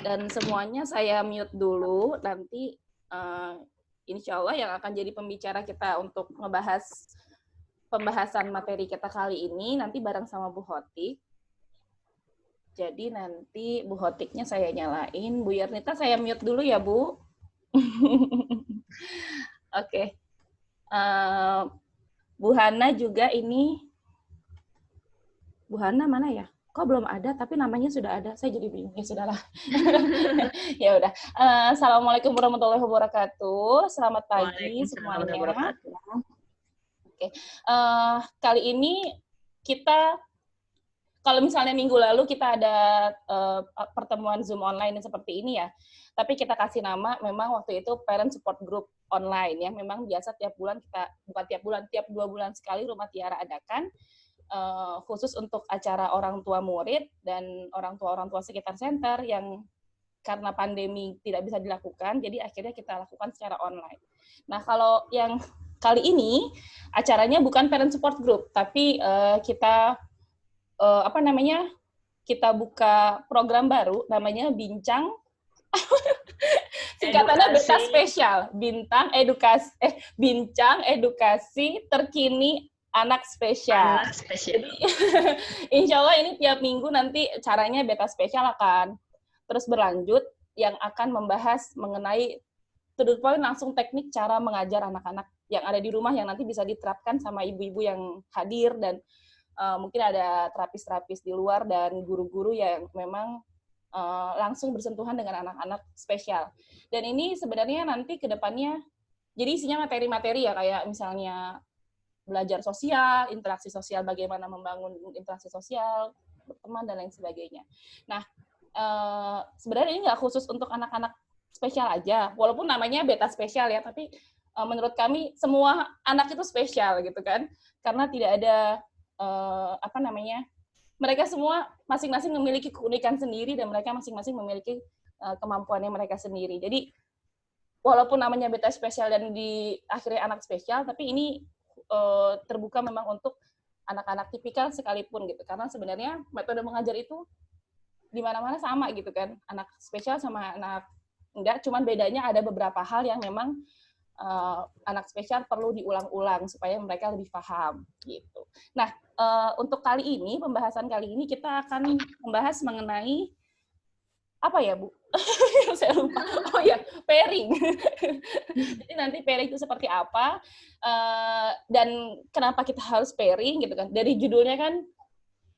Dan semuanya saya mute dulu, nanti insya Allah yang akan jadi pembicara kita untuk ngebahas pembahasan materi kita kali ini nanti bareng sama Bu Hotik. Jadi nanti Bu Hotiknya saya nyalain, Bu Yarnita saya mute dulu ya Bu. Oke. Bu Hana juga ini, Bu Hana mana ya? Kok belum ada, tapi namanya sudah ada. Saya jadi bingung. Ya sudahlah. Ya udah. Assalamualaikum warahmatullahi wabarakatuh. Selamat pagi semuanya. Oke. Kali ini kita, kalau misalnya minggu lalu kita ada pertemuan Zoom online seperti ini ya, tapi kita kasih nama memang waktu itu Parent Support Group online ya. Memang biasa tiap bulan kita, bukan tiap bulan, tiap 2 bulan sekali Rumah Tiara adakan, khusus untuk acara orang tua murid dan orang tua sekitar center yang karena pandemi tidak bisa dilakukan, jadi akhirnya kita lakukan secara online. Nah, kalau yang kali ini acaranya bukan Parent Support Group, tapi kita kita buka program baru namanya Bincang, singkatannya Beta Spesial, Bincang Edukasi Terkini Anak Spesial. Jadi, insya Allah ini tiap minggu nanti caranya Beta Spesial akan terus berlanjut yang akan membahas mengenai to the point langsung teknik cara mengajar anak-anak yang ada di rumah yang nanti bisa diterapkan sama ibu-ibu yang hadir dan mungkin ada terapis-terapis di luar dan guru-guru yang memang langsung bersentuhan dengan anak-anak spesial. Dan ini sebenarnya nanti ke depannya jadi isinya materi-materi ya, kayak misalnya belajar sosial, interaksi sosial, bagaimana membangun interaksi sosial, berteman, dan lain sebagainya. Nah, sebenarnya ini nggak khusus untuk anak-anak spesial aja, walaupun namanya Beta Spesial ya, tapi menurut kami semua anak itu spesial gitu kan, karena tidak ada mereka semua masing-masing memiliki keunikan sendiri dan mereka masing-masing memiliki kemampuannya mereka sendiri. Jadi walaupun namanya Beta Spesial dan di akhirnya anak spesial, tapi ini terbuka memang untuk anak-anak tipikal sekalipun gitu, karena sebenarnya metode mengajar itu di mana-mana sama gitu kan, anak spesial sama anak enggak, cuman bedanya ada beberapa hal yang memang anak spesial perlu diulang-ulang supaya mereka lebih paham gitu. Nah, untuk kali ini, pembahasan kali ini kita akan membahas mengenai apa ya, Bu? Saya lupa. Oh ya, pairing. Jadi nanti pairing itu seperti apa, dan kenapa kita harus pairing gitu kan. Dari judulnya kan,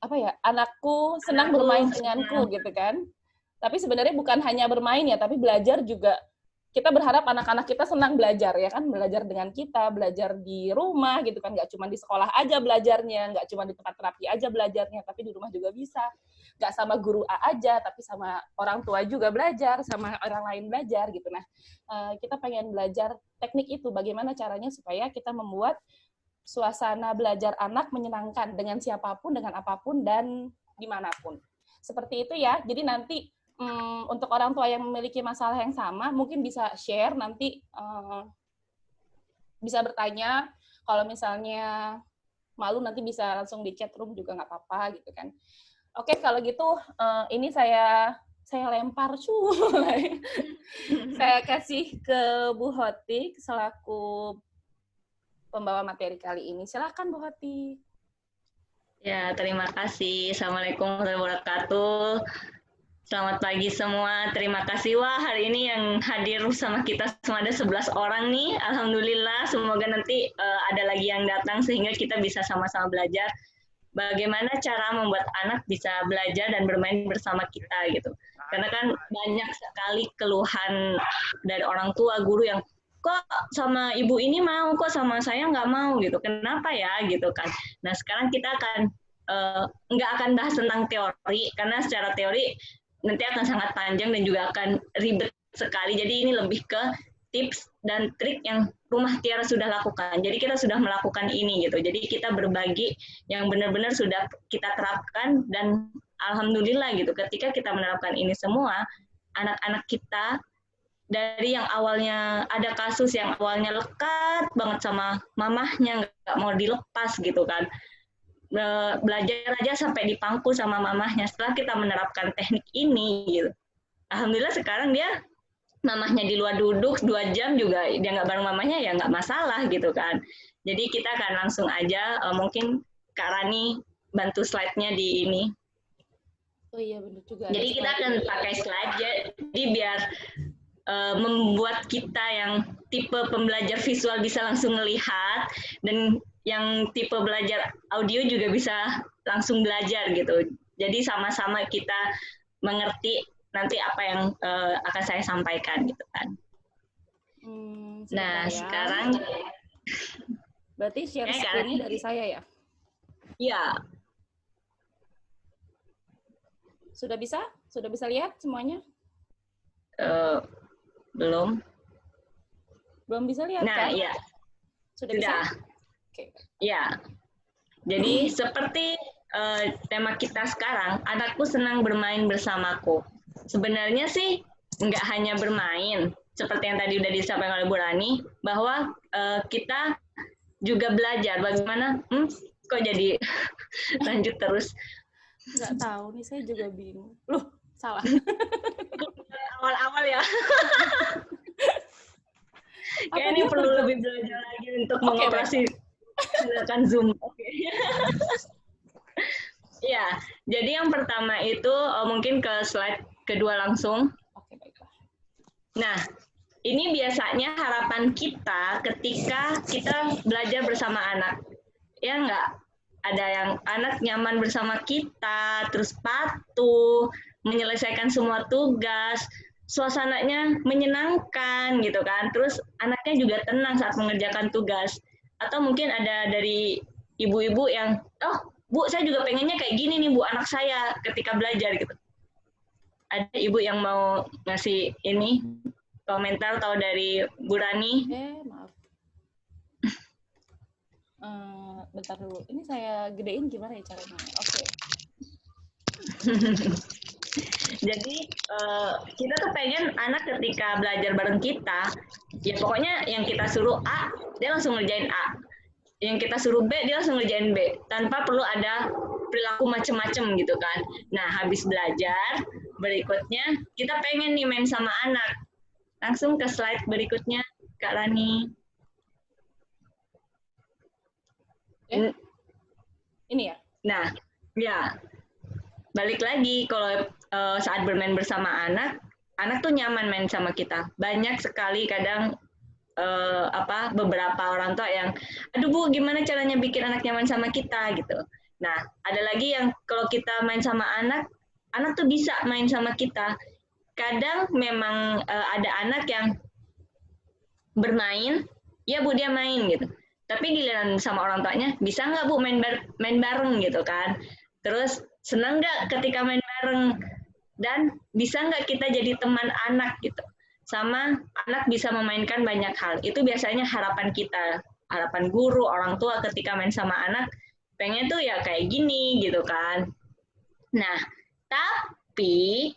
apa ya, anakku senang bermain denganku gitu kan. Tapi sebenarnya bukan hanya bermain ya, tapi belajar juga. Kita berharap anak-anak kita senang belajar ya kan, belajar dengan kita, belajar di rumah gitu kan, nggak cuma di sekolah aja belajarnya, nggak cuma di tempat terapi aja belajarnya, tapi di rumah juga bisa. Nggak sama guru A aja, tapi sama orang tua juga belajar, sama orang lain belajar gitu. Nah, kita pengen belajar teknik itu, bagaimana caranya supaya kita membuat suasana belajar anak menyenangkan dengan siapapun, dengan apapun, dan dimanapun. Seperti itu ya, jadi nanti untuk orang tua yang memiliki masalah yang sama, mungkin bisa share, nanti bisa bertanya, kalau misalnya malu nanti bisa langsung di chat room juga nggak apa-apa gitu kan. Oke, kalau gitu ini saya lempar saya kasih ke Bu Hotik selaku pembawa materi kali ini. Silakan Bu Hotik. Ya, terima kasih. Assalamualaikum warahmatullahi wabarakatuh. Selamat pagi semua. Terima kasih. Wah, hari ini yang hadir sama kita semua ada 11 orang nih. Alhamdulillah, semoga nanti ada lagi yang datang sehingga kita bisa sama-sama belajar bagaimana cara membuat anak bisa belajar dan bermain bersama kita gitu. Karena kan banyak sekali keluhan dari orang tua, guru yang kok sama ibu ini mau, kok sama saya nggak mau gitu. Kenapa ya gitu kan. Nah, sekarang kita akan nggak akan bahas tentang teori, karena secara teori nanti akan sangat panjang dan juga akan ribet sekali. Jadi ini lebih ke tips dan trik yang Rumah Tiara sudah lakukan. Jadi kita sudah melakukan ini gitu. Jadi kita berbagi yang benar-benar sudah kita terapkan, dan alhamdulillah gitu. Ketika kita menerapkan ini semua, anak-anak kita dari yang awalnya ada kasus yang awalnya lekat banget sama mamahnya, nggak mau dilepas gitu kan, belajar aja sampai dipangku sama mamahnya. Setelah kita menerapkan teknik ini gitu, alhamdulillah sekarang dia mamahnya di luar duduk 2 jam juga dia nggak bareng mamahnya, ya nggak masalah gitu kan. Jadi kita akan langsung aja, mungkin Kak Rani bantu slide-nya di ini. Oh iya benar juga. Jadi kita akan pakai slide, jadi biar membuat kita yang tipe pembelajar visual bisa langsung melihat, dan yang tipe belajar audio juga bisa langsung belajar gitu. Jadi sama-sama kita mengerti nanti apa yang akan saya sampaikan gitu kan. Nah, sekarang berarti share screen-nya dari saya ya? Iya. Sudah bisa? Sudah bisa lihat semuanya? Belum. Belum bisa lihat nah, kan? Iya. Sudah bisa? Oke. Ya. Jadi seperti tema kita sekarang, anakku senang bermain bersamaku. Sebenarnya sih nggak hanya bermain, seperti yang tadi udah disampaikan oleh Bu Rani, bahwa kita juga belajar bagaimana, kok jadi lanjut terus. Nggak tahu nih, saya juga bingung. Loh, salah. Awal-awal ya. Kayaknya perlu lebih belajar lagi untuk mengoperasi menggunakan Zoom. Oke. Ya, jadi yang pertama itu mungkin ke slide kedua langsung. Oke, baiklah. Nah, ini biasanya harapan kita ketika kita belajar bersama anak. Ya nggak? Ada yang anak nyaman bersama kita, terus patuh, menyelesaikan semua tugas, suasananya menyenangkan gitu kan. Terus anaknya juga tenang saat mengerjakan tugas. Atau mungkin ada dari ibu-ibu yang, oh Bu, saya juga pengennya kayak gini nih Bu, anak saya ketika belajar gitu. Ada ibu yang mau ngasih ini komentar atau dari Bu Rani? Maaf. Bentar dulu. Ini saya gedein gimana ya caranya? Oke. Jadi kita tuh pengen anak ketika belajar bareng kita, ya pokoknya yang kita suruh A, dia langsung ngerjain A. Yang kita suruh B, dia langsung ngerjain B, tanpa perlu ada perilaku macem-macem gitu kan. Nah, habis belajar, berikutnya kita pengen nih main sama anak. Langsung ke slide berikutnya, Kak Rani. Ini ya? Nah, ya. Balik lagi, kalau saat bermain bersama anak tuh nyaman main sama kita. Banyak sekali kadang beberapa orang tua yang, aduh Bu, gimana caranya bikin anak nyaman sama kita gitu. Nah, ada lagi yang kalau kita main sama anak tuh bisa main sama kita. Kadang memang ada anak yang bermain, ya Bu dia main gitu. Tapi giliran sama orang tuanya, bisa nggak Bu main bareng gitu kan. Terus senang nggak ketika main bareng, dan bisa nggak kita jadi teman anak gitu. Sama anak bisa memainkan banyak hal. Itu biasanya harapan kita, harapan guru, orang tua ketika main sama anak, pengen tuh ya kayak gini gitu kan. Nah, tapi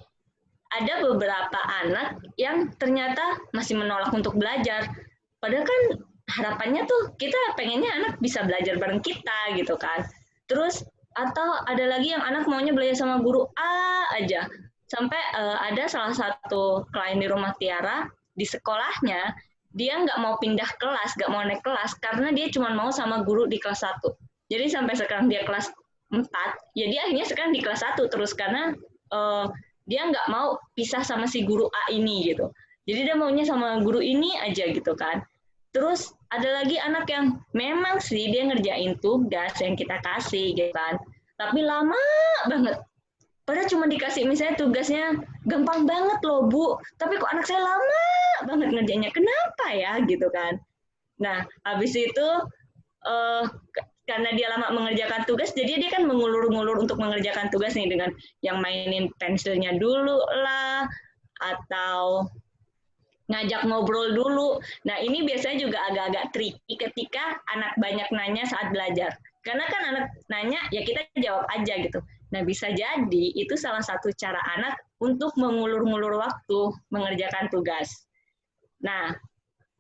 ada beberapa anak yang ternyata masih menolak untuk belajar. Padahal kan harapannya tuh kita pengennya anak bisa belajar bareng kita gitu kan. Terus atau ada lagi yang anak maunya belajar sama guru A aja. Sampai ada salah satu klien di rumah Tiara, di sekolahnya, dia nggak mau pindah kelas, nggak mau naik kelas, karena dia cuma mau sama guru di kelas 1. Jadi sampai sekarang dia kelas 4, ya dia akhirnya sekarang di kelas 1 terus, karena dia nggak mau pisah sama si guru A ini gitu. Jadi dia maunya sama guru ini aja gitu kan. Terus ada lagi anak yang memang sih dia ngerjain tugas yang kita kasih gitu kan, tapi lama banget. Padahal cuma dikasih misalnya tugasnya gampang banget loh Bu, tapi kok anak saya lama banget ngerjainnya, kenapa ya gitu kan. Nah habis itu karena dia lama mengerjakan tugas, jadi dia kan mengulur-ngulur untuk mengerjakan tugas nih dengan yang mainin pensilnya dulu lah, atau ngajak ngobrol dulu. Nah ini biasanya juga agak-agak tricky ketika anak banyak nanya saat belajar. Karena kan anak nanya, ya kita jawab aja gitu. Nah, bisa jadi itu salah satu cara anak untuk mengulur-ngulur waktu mengerjakan tugas. Nah,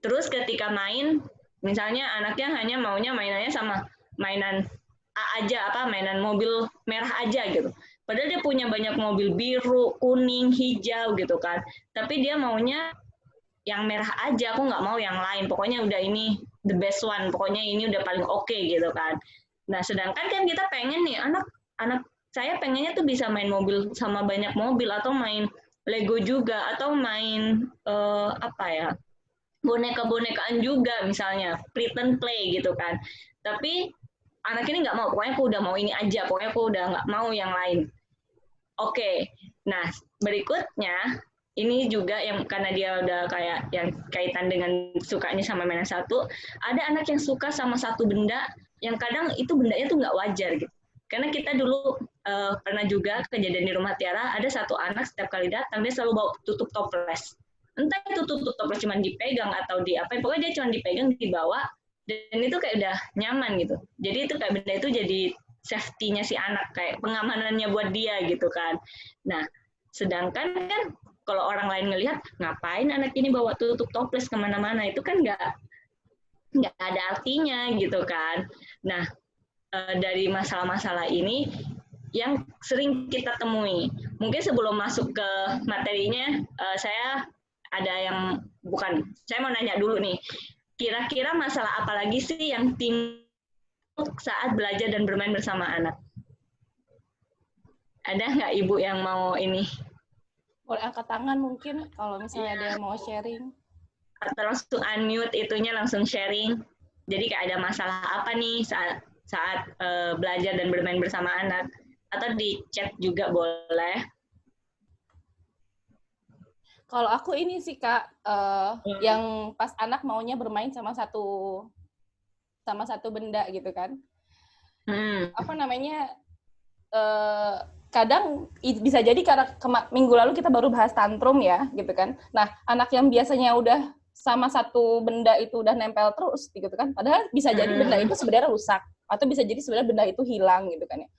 terus ketika main, misalnya anaknya hanya maunya mainannya sama mainan A aja, mainan mobil merah aja gitu. Padahal dia punya banyak mobil biru, kuning, hijau gitu kan. Tapi dia maunya yang merah aja, aku nggak mau yang lain. Pokoknya udah ini the best one, pokoknya ini udah paling oke gitu kan. Nah, sedangkan kan kita pengen nih, anak saya pengennya tuh bisa main mobil sama banyak mobil, atau main Lego juga, atau main apa ya, boneka-bonekaan juga misalnya, pretend play gitu kan. Tapi anak ini nggak mau, pokoknya aku udah mau ini aja, pokoknya aku udah nggak mau yang lain. Oke, nah berikutnya ini juga yang karena dia udah kayak yang kaitan dengan sukanya sama mainan satu, ada anak yang suka sama satu benda yang kadang itu bendanya tuh nggak wajar gitu. Karena kita dulu pernah juga kejadian di rumah Tiara, ada satu anak setiap kali datang dia selalu bawa tutup toples. Entah itu tutup toples cuma dipegang atau di apa, pokoknya dia cuma dipegang, dibawa, dan itu kayak udah nyaman gitu. Jadi itu kayak benda itu jadi safety-nya si anak, kayak pengamanannya buat dia gitu kan. Nah, sedangkan kan kalau orang lain ngelihat, ngapain anak ini bawa tutup toples kemana-mana, itu kan nggak ada artinya gitu kan. Nah, dari masalah-masalah ini yang sering kita temui. Mungkin sebelum masuk ke materinya, saya ada yang saya mau nanya dulu nih, kira-kira masalah apa lagi sih yang timbul saat belajar dan bermain bersama anak? Ada nggak ibu yang mau ini? Boleh angkat tangan mungkin kalau misalnya ada yang mau sharing. Atau langsung unmute itunya, langsung sharing. Jadi kayak ada masalah apa nih saat belajar dan bermain bersama anak? Atau di chat juga boleh. Kalau aku ini sih Kak, yang pas anak maunya bermain sama satu benda gitu kan. Apa namanya, kadang bisa jadi karena minggu lalu kita baru bahas tantrum ya gitu kan. Nah, anak yang biasanya udah sama satu benda itu udah nempel terus gitu kan. Padahal bisa jadi benda itu sebenarnya rusak, atau bisa jadi sebenarnya benda itu hilang gitu kan ya.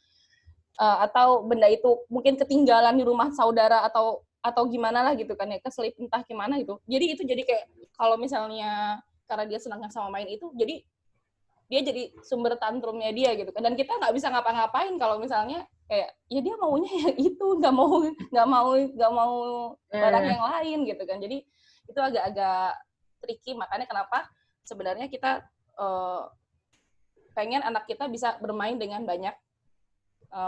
Atau benda itu mungkin ketinggalan di rumah saudara atau gimana lah gitu kan ya, keselip entah gimana gitu. Jadi itu jadi kayak kalau misalnya karena dia senang sama main itu, jadi dia jadi sumber tantrumnya dia gitu kan. Dan kita nggak bisa ngapa-ngapain kalau misalnya kayak ya dia maunya yang itu, nggak mau barang yang lain gitu kan. Jadi itu agak-agak tricky. Makanya kenapa sebenarnya kita pengen anak kita bisa bermain dengan banyak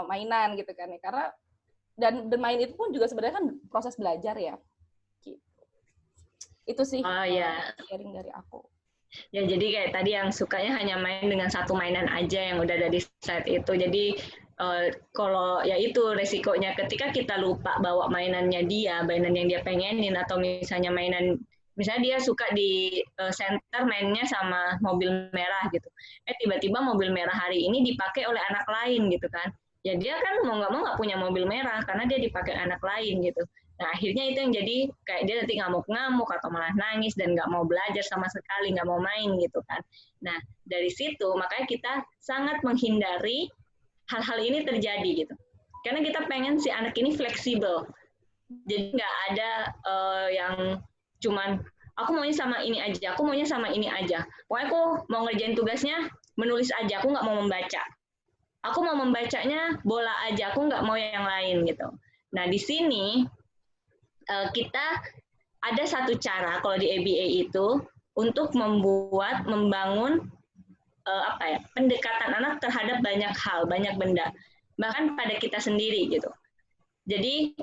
mainan gitu kan ya. Karena dan bermain itu pun juga sebenarnya kan proses belajar ya. Gitu. Itu sih sharing dari aku. Ya, jadi kayak tadi yang sukanya hanya main dengan satu mainan aja yang udah ada di set itu. Jadi kalau ya itu resikonya ketika kita lupa bawa mainannya dia, mainan yang dia pengenin, atau misalnya misalnya dia suka di center mainnya sama mobil merah gitu. Tiba-tiba mobil merah hari ini dipakai oleh anak lain gitu kan. Ya dia kan mau nggak punya mobil merah karena dia dipakai anak lain gitu. Nah, akhirnya itu yang jadi kayak dia nanti ngamuk-ngamuk atau malah nangis dan nggak mau belajar sama sekali, nggak mau main gitu kan. Nah, dari situ makanya kita sangat menghindari hal-hal ini terjadi gitu. Karena kita pengen si anak ini fleksibel. Jadi nggak ada yang cuman aku maunya sama ini aja, aku maunya sama ini aja. Pokoknya aku mau ngerjain tugasnya menulis aja, aku nggak mau membaca. Aku mau membacanya bola aja, aku nggak mau yang lain gitu. Nah, di sini kita ada satu cara kalau di ABA itu untuk membangun pendekatan anak terhadap banyak hal, banyak benda, bahkan pada kita sendiri gitu. Jadi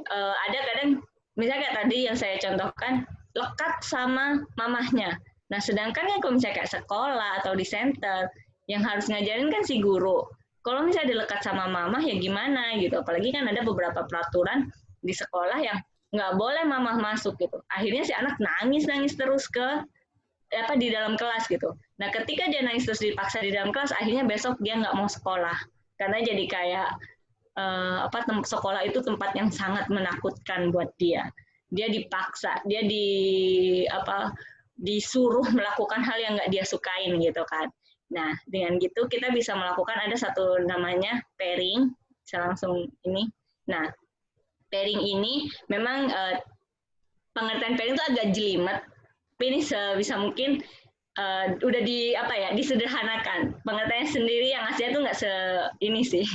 ada kadang misalnya kayak tadi yang saya contohkan lekat sama mamahnya. Nah, sedangkan kan kalau misalnya kayak sekolah atau di center yang harus ngajarin kan si guru. Kalau misalnya dilekat sama mamah ya gimana gitu. Apalagi kan ada beberapa peraturan di sekolah yang nggak boleh mamah masuk gitu. Akhirnya si anak nangis terus di dalam kelas gitu. Nah, ketika dia nangis terus dipaksa di dalam kelas, akhirnya besok dia nggak mau sekolah karena jadi kayak sekolah itu tempat yang sangat menakutkan buat dia. Dia dipaksa, dia disuruh melakukan hal yang nggak dia sukain gitu kan. Nah, dengan gitu kita bisa melakukan ada satu namanya pairing. Saya langsung ini. Nah, pairing ini memang pengertian pairing itu agak jelimet, tapi ini sebisa mungkin udah disederhanakan. Pengertiannya sendiri yang aslinya tuh nggak ini sih.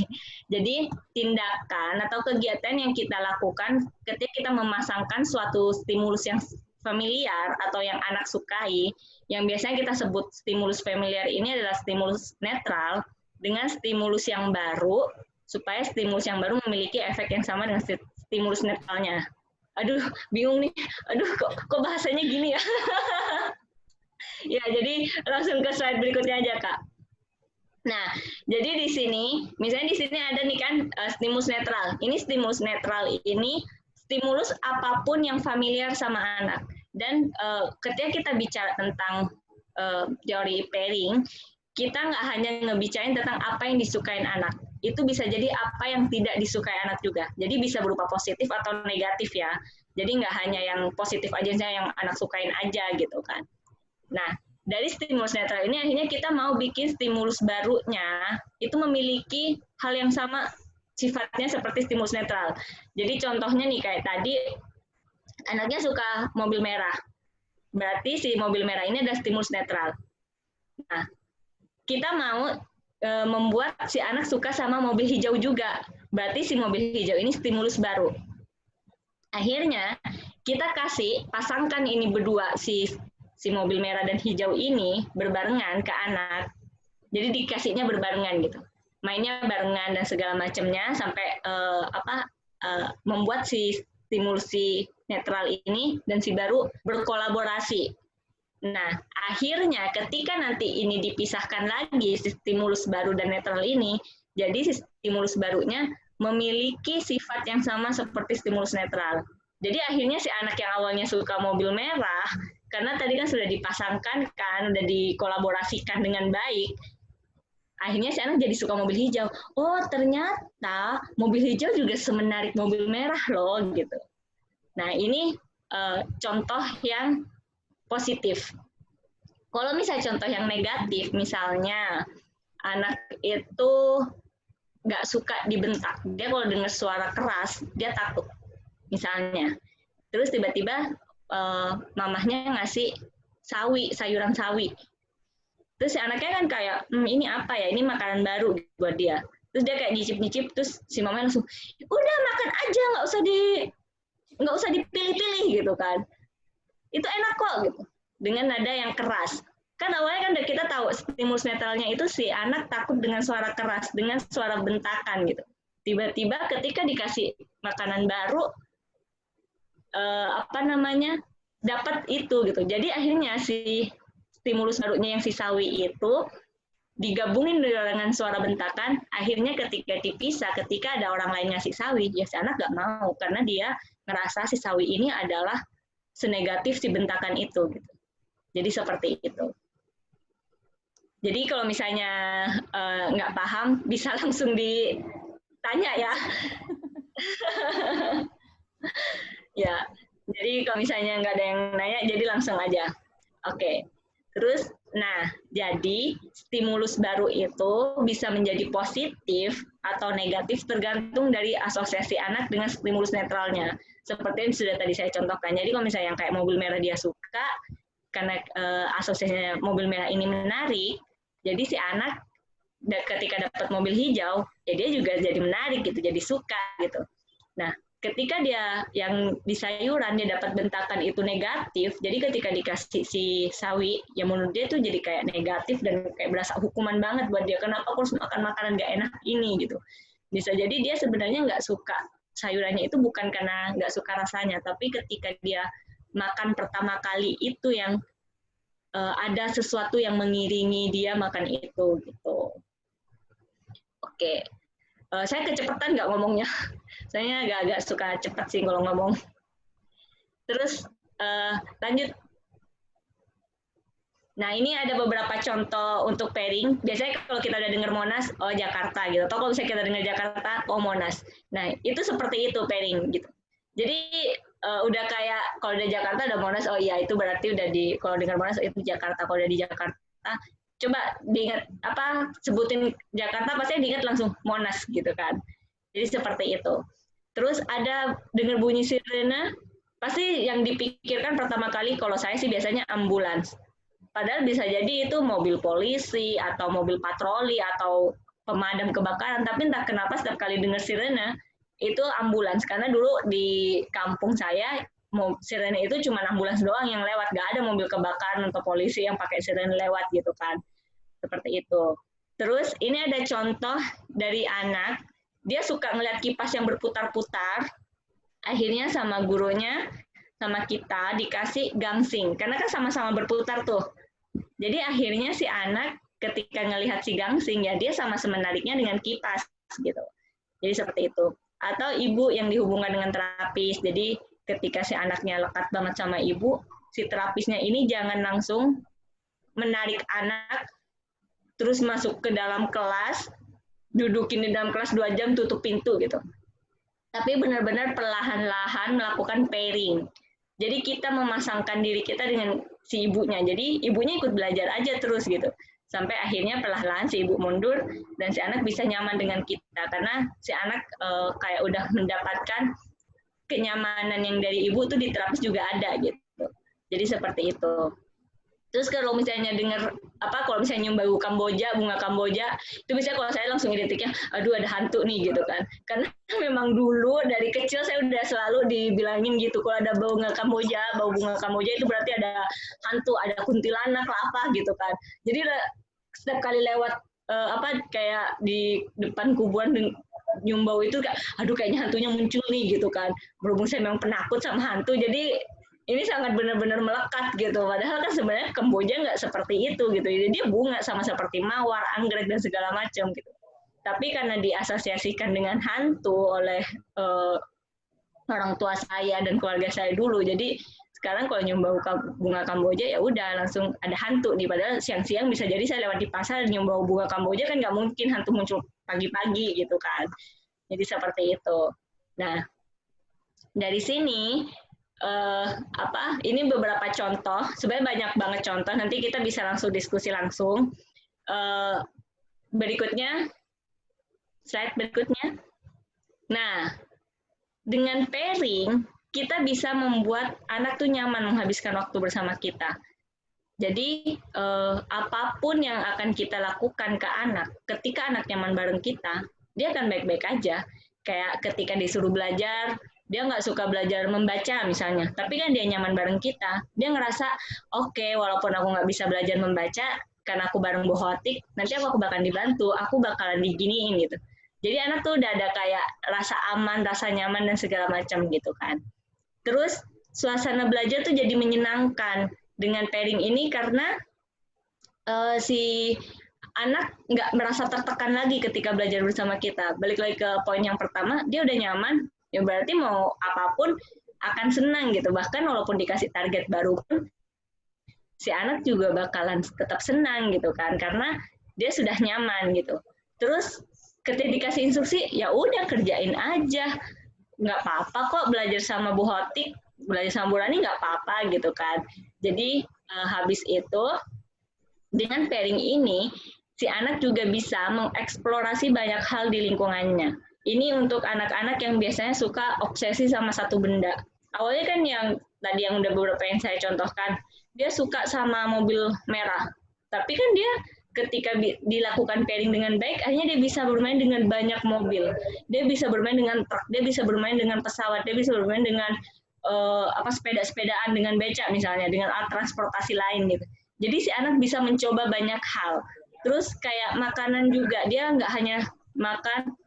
Jadi tindakan atau kegiatan yang kita lakukan ketika kita memasangkan suatu stimulus yang familiar atau yang anak sukai, yang biasanya kita sebut stimulus familiar ini adalah stimulus netral dengan stimulus yang baru, supaya stimulus yang baru memiliki efek yang sama dengan stimulus netralnya. Aduh, bingung nih. Aduh, kok bahasanya gini ya? Ya, jadi langsung ke slide berikutnya aja, Kak. Nah, jadi di sini, misalnya di sini ada nih kan stimulus netral. Ini stimulus netral ini stimulus apapun yang familiar sama anak. Dan ketika kita bicara tentang teori pairing, kita nggak hanya ngebicarain tentang apa yang disukain anak. Itu bisa jadi apa yang tidak disukai anak juga. Jadi bisa berupa positif atau negatif ya. Jadi nggak hanya yang positif aja, yang anak sukain aja gitu kan. Nah, dari stimulus netral ini akhirnya kita mau bikin stimulus barunya itu memiliki hal yang sama sifatnya seperti stimulus netral. Jadi contohnya nih kayak tadi, anaknya suka mobil merah. Berarti si mobil merah ini adalah stimulus netral. Nah, kita mau membuat si anak suka sama mobil hijau juga. Berarti si mobil hijau ini stimulus baru. Akhirnya kita pasangkan ini berdua, si mobil merah dan hijau ini berbarengan ke anak. Jadi dikasihnya berbarengan gitu. Mainnya barengan dan segala macamnya sampai membuat si stimulus si netral ini dan si baru berkolaborasi. Nah, akhirnya ketika nanti ini dipisahkan lagi si stimulus baru dan netral ini, jadi si stimulus barunya memiliki sifat yang sama seperti stimulus netral. Jadi akhirnya si anak yang awalnya suka mobil merah, karena tadi kan sudah dipasangkan kan, udah dikolaborasikan dengan baik, akhirnya si anak jadi suka mobil hijau. Oh, ternyata mobil hijau juga semenarik mobil merah loh, gitu. Nah, ini contoh yang positif. Kalau misalnya contoh yang negatif, misalnya anak itu nggak suka dibentak. Dia kalau dengar suara keras, dia takut. Misalnya. Terus tiba-tiba mamahnya ngasih sayuran sawi. Terus si anaknya kan kayak, ini apa ya? Ini makanan baru buat dia. Terus dia kayak nyicip-nyicip, terus si mamanya langsung, udah makan aja, nggak usah dipilih-pilih gitu kan. Itu enak kok gitu. Dengan nada yang keras. Kan awalnya kan kita tahu stimulus netralnya itu si anak takut dengan suara keras, dengan suara bentakan gitu. Tiba-tiba ketika dikasih makanan baru, dapat itu gitu. Jadi akhirnya si stimulus barunya yang si sawi itu digabungin dengan suara bentakan, akhirnya ketika dipisah, ketika ada orang lain ngasih sawi, ya si anak nggak mau karena dia ngerasa si sawi ini adalah senegatif si bentakan itu gitu. Jadi seperti itu. Jadi kalau misalnya nggak paham, bisa langsung ditanya ya. Ya, jadi kalau misalnya nggak ada yang nanya, jadi langsung aja. Oke. Terus, nah, jadi stimulus baru itu bisa menjadi positif atau negatif tergantung dari asosiasi anak dengan stimulus netralnya. Seperti yang sudah tadi saya contohkan. Jadi kalau misalnya yang kayak mobil merah dia suka, karena asosiasinya mobil merah ini menarik, jadi si anak ketika dapat mobil hijau, ya dia juga jadi menarik gitu, jadi suka gitu. Nah, ketika dia yang di sayuran dia dapat bentakan itu negatif, jadi ketika dikasih si sawi, ya menurut dia tuh jadi kayak negatif dan kayak berasa hukuman banget buat dia. Kenapa aku harus makan makanan gak enak ini gitu. Bisa jadi dia sebenarnya nggak suka sayurannya itu bukan karena nggak suka rasanya, tapi ketika dia makan pertama kali itu yang ada sesuatu yang mengiringi dia makan itu gitu. Oke. Saya kecepatan nggak ngomongnya. Saya agak-agak suka cepat sih kalau ngomong. Terus lanjut. Nah, ini ada beberapa contoh untuk pairing. Biasanya kalau kita udah dengar Monas, oh Jakarta gitu. Atau kalau misalnya kita dengar Jakarta, oh Monas. Nah, itu seperti itu pairing gitu. Jadi udah kayak kalau udah Jakarta udah Monas, oh iya itu berarti udah kalau dengar Monas itu Jakarta. Kalau udah di Jakarta, coba diingat sebutin Jakarta pasti diingat langsung Monas gitu kan. Jadi seperti itu. Terus ada dengar bunyi sirene, pasti yang dipikirkan pertama kali kalau saya sih biasanya ambulans. Padahal bisa jadi itu mobil polisi atau mobil patroli atau pemadam kebakaran, tapi entah kenapa setiap kali dengar sirene itu ambulans. Karena dulu di kampung saya sirene itu cuma ambulans doang yang lewat, gak ada mobil kebakaran atau polisi yang pakai sirene lewat gitu kan. Seperti itu. Terus ini ada contoh dari anak, dia suka ngeliat kipas yang berputar-putar, akhirnya sama gurunya, sama kita dikasih gangsing, karena kan sama-sama berputar tuh. Jadi akhirnya si anak ketika ngelihat si gangsing, ya dia sama-sama menariknya dengan kipas gitu. Jadi seperti itu. Atau ibu yang dihubungkan dengan terapis, jadi ketika si anaknya lekat banget sama ibu, si terapisnya ini jangan langsung menarik anak, terus masuk ke dalam kelas, dudukin di dalam kelas 2 jam, tutup pintu gitu. Tapi benar-benar perlahan-lahan melakukan pairing. Jadi kita memasangkan diri kita dengan si ibunya. Jadi ibunya ikut belajar aja terus gitu. Sampai akhirnya perlahan-lahan si ibu mundur dan si anak bisa nyaman dengan kita. Karena si anak kayak udah mendapatkan kenyamanan yang dari ibu tuh di terapis juga ada gitu. Jadi seperti itu. Terus kalau misalnya dengar kalau misalnya nyium bau Kamboja, bunga Kamboja, itu bisa kalau saya langsung identiknya, aduh ada hantu nih gitu kan. Karena memang dulu dari kecil saya udah selalu dibilangin gitu, kalau ada bau bunga Kamboja itu berarti ada hantu, ada kuntilanak lah apa gitu kan. Jadi setiap kali lewat kayak di depan kuburan nyium bau itu kayak, aduh kayaknya hantunya muncul nih gitu kan. Berhubung saya memang penakut sama hantu, jadi ini sangat benar-benar melekat gitu. Padahal kan sebenarnya Kamboja nggak seperti itu gitu. Jadi dia bunga sama seperti mawar, anggrek dan segala macam gitu. Tapi karena diasosiasikan dengan hantu oleh orang tua saya dan keluarga saya dulu, jadi sekarang kalau nyium bau bunga Kamboja ya udah langsung ada hantu nih. Padahal siang-siang bisa jadi saya lewat di pasar nyium bau bunga Kamboja, kan nggak mungkin hantu muncul pagi-pagi gitu kan. Jadi seperti itu. Nah, dari sini ini beberapa contoh, sebenarnya banyak banget contoh, nanti kita bisa langsung diskusi langsung. Berikutnya, slide berikutnya. Nah, dengan pairing, kita bisa membuat anak tuh nyaman menghabiskan waktu bersama kita. Jadi, apapun yang akan kita lakukan ke anak, ketika anak nyaman bareng kita, dia akan baik-baik aja. Kayak ketika disuruh belajar, dia nggak suka belajar membaca misalnya, tapi kan dia nyaman bareng kita, dia ngerasa oke, walaupun aku nggak bisa belajar membaca karena aku bareng Bu Hotik, nanti aku bakalan dibantu, aku bakalan diginiin gitu. Jadi anak tuh udah ada kayak rasa aman, rasa nyaman dan segala macam gitu kan. Terus suasana belajar tuh jadi menyenangkan dengan pairing ini karena si anak nggak merasa tertekan lagi ketika belajar bersama kita. Balik lagi ke poin yang pertama, dia udah nyaman, ya berarti mau apapun akan senang gitu. Bahkan walaupun dikasih target baru pun, si anak juga bakalan tetap senang gitu kan, karena dia sudah nyaman gitu. Terus ketika dikasih instruksi, ya udah kerjain aja. Nggak apa-apa kok belajar sama Bu Hotik, belajar sama Bu Rani nggak apa-apa gitu kan. Jadi habis itu, dengan pairing ini, si anak juga bisa mengeksplorasi banyak hal di lingkungannya. Ini untuk anak-anak yang biasanya suka obsesi sama satu benda. Awalnya kan yang tadi yang udah beberapa yang saya contohkan, dia suka sama mobil merah. Tapi kan dia ketika dilakukan pairing dengan baik, akhirnya dia bisa bermain dengan banyak mobil. Dia bisa bermain dengan truk, dia bisa bermain dengan pesawat, dia bisa bermain dengan sepeda-sepedaan, dengan becak misalnya, dengan alat transportasi lain gitu. Jadi si anak bisa mencoba banyak hal. Terus kayak makanan juga, dia nggak hanya makan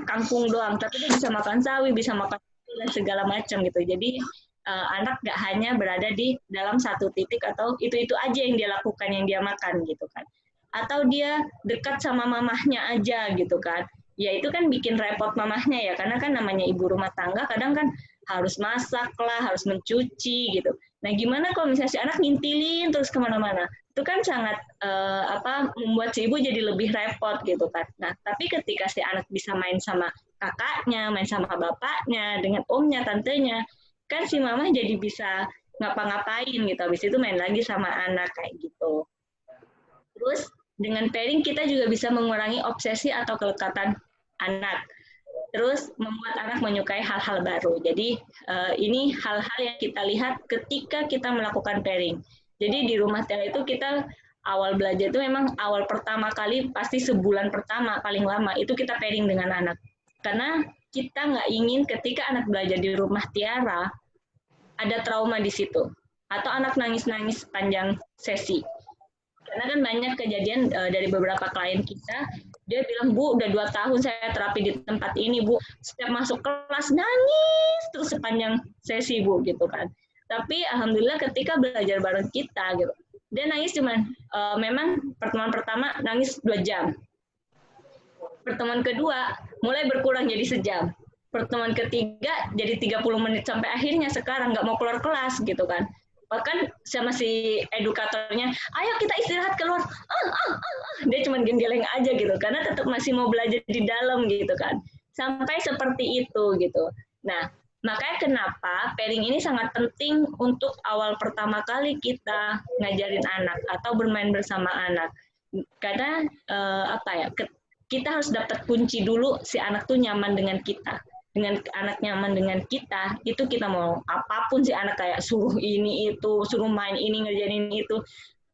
kangkung doang, tapi dia bisa makan sawi, bisa makan dan segala macam gitu. Jadi anak nggak hanya berada di dalam satu titik atau itu aja yang dia lakukan, yang dia makan gitu kan. Atau dia dekat sama mamahnya aja gitu kan. Ya itu kan bikin repot mamahnya ya, karena kan namanya ibu rumah tangga kadang kan harus masak lah, harus mencuci gitu. Nah gimana kalau misalnya si anak ngintilin terus kemana-mana? Itu kan sangat membuat si ibu jadi lebih repot gitu kan. Nah tapi ketika si anak bisa main sama kakaknya, main sama bapaknya, dengan omnya, tantenya, kan si mama jadi bisa ngapa-ngapain gitu. Habis itu main lagi sama anak kayak gitu. Terus dengan pairing kita juga bisa mengurangi obsesi atau kelekatan anak. Terus membuat anak menyukai hal-hal baru. Jadi ini hal-hal yang kita lihat ketika kita melakukan pairing. Jadi di rumah tangga itu kita awal belajar itu memang awal pertama kali pasti sebulan pertama paling lama itu kita pairing dengan anak. Karena kita nggak ingin ketika anak belajar di rumah Tiara ada trauma di situ atau anak nangis-nangis sepanjang sesi. Karena kan banyak kejadian dari beberapa klien kita, dia bilang, Bu, udah 2 tahun saya terapi di tempat ini, Bu. Setiap masuk kelas nangis terus sepanjang sesi, Bu, gitu kan. Tapi alhamdulillah ketika belajar bareng kita, gitu, dia nangis cuman, memang pertemuan pertama nangis 2 jam. Pertemuan kedua mulai berkurang jadi sejam. Pertemuan ketiga jadi 30 menit sampai akhirnya sekarang nggak mau keluar kelas gitu kan. Bahkan sama si edukatornya, ayo kita istirahat keluar. Dia cuma geleng aja gitu, karena tetap masih mau belajar di dalam gitu kan. Sampai seperti itu gitu. Nah, makanya kenapa pairing ini sangat penting untuk awal pertama kali kita ngajarin anak atau bermain bersama anak. Karena kita harus dapat kunci dulu si anak tuh nyaman dengan kita. Dengan anak nyaman dengan kita, itu kita mau apapun si anak kayak suruh ini itu, suruh main ini, ngerjain ini itu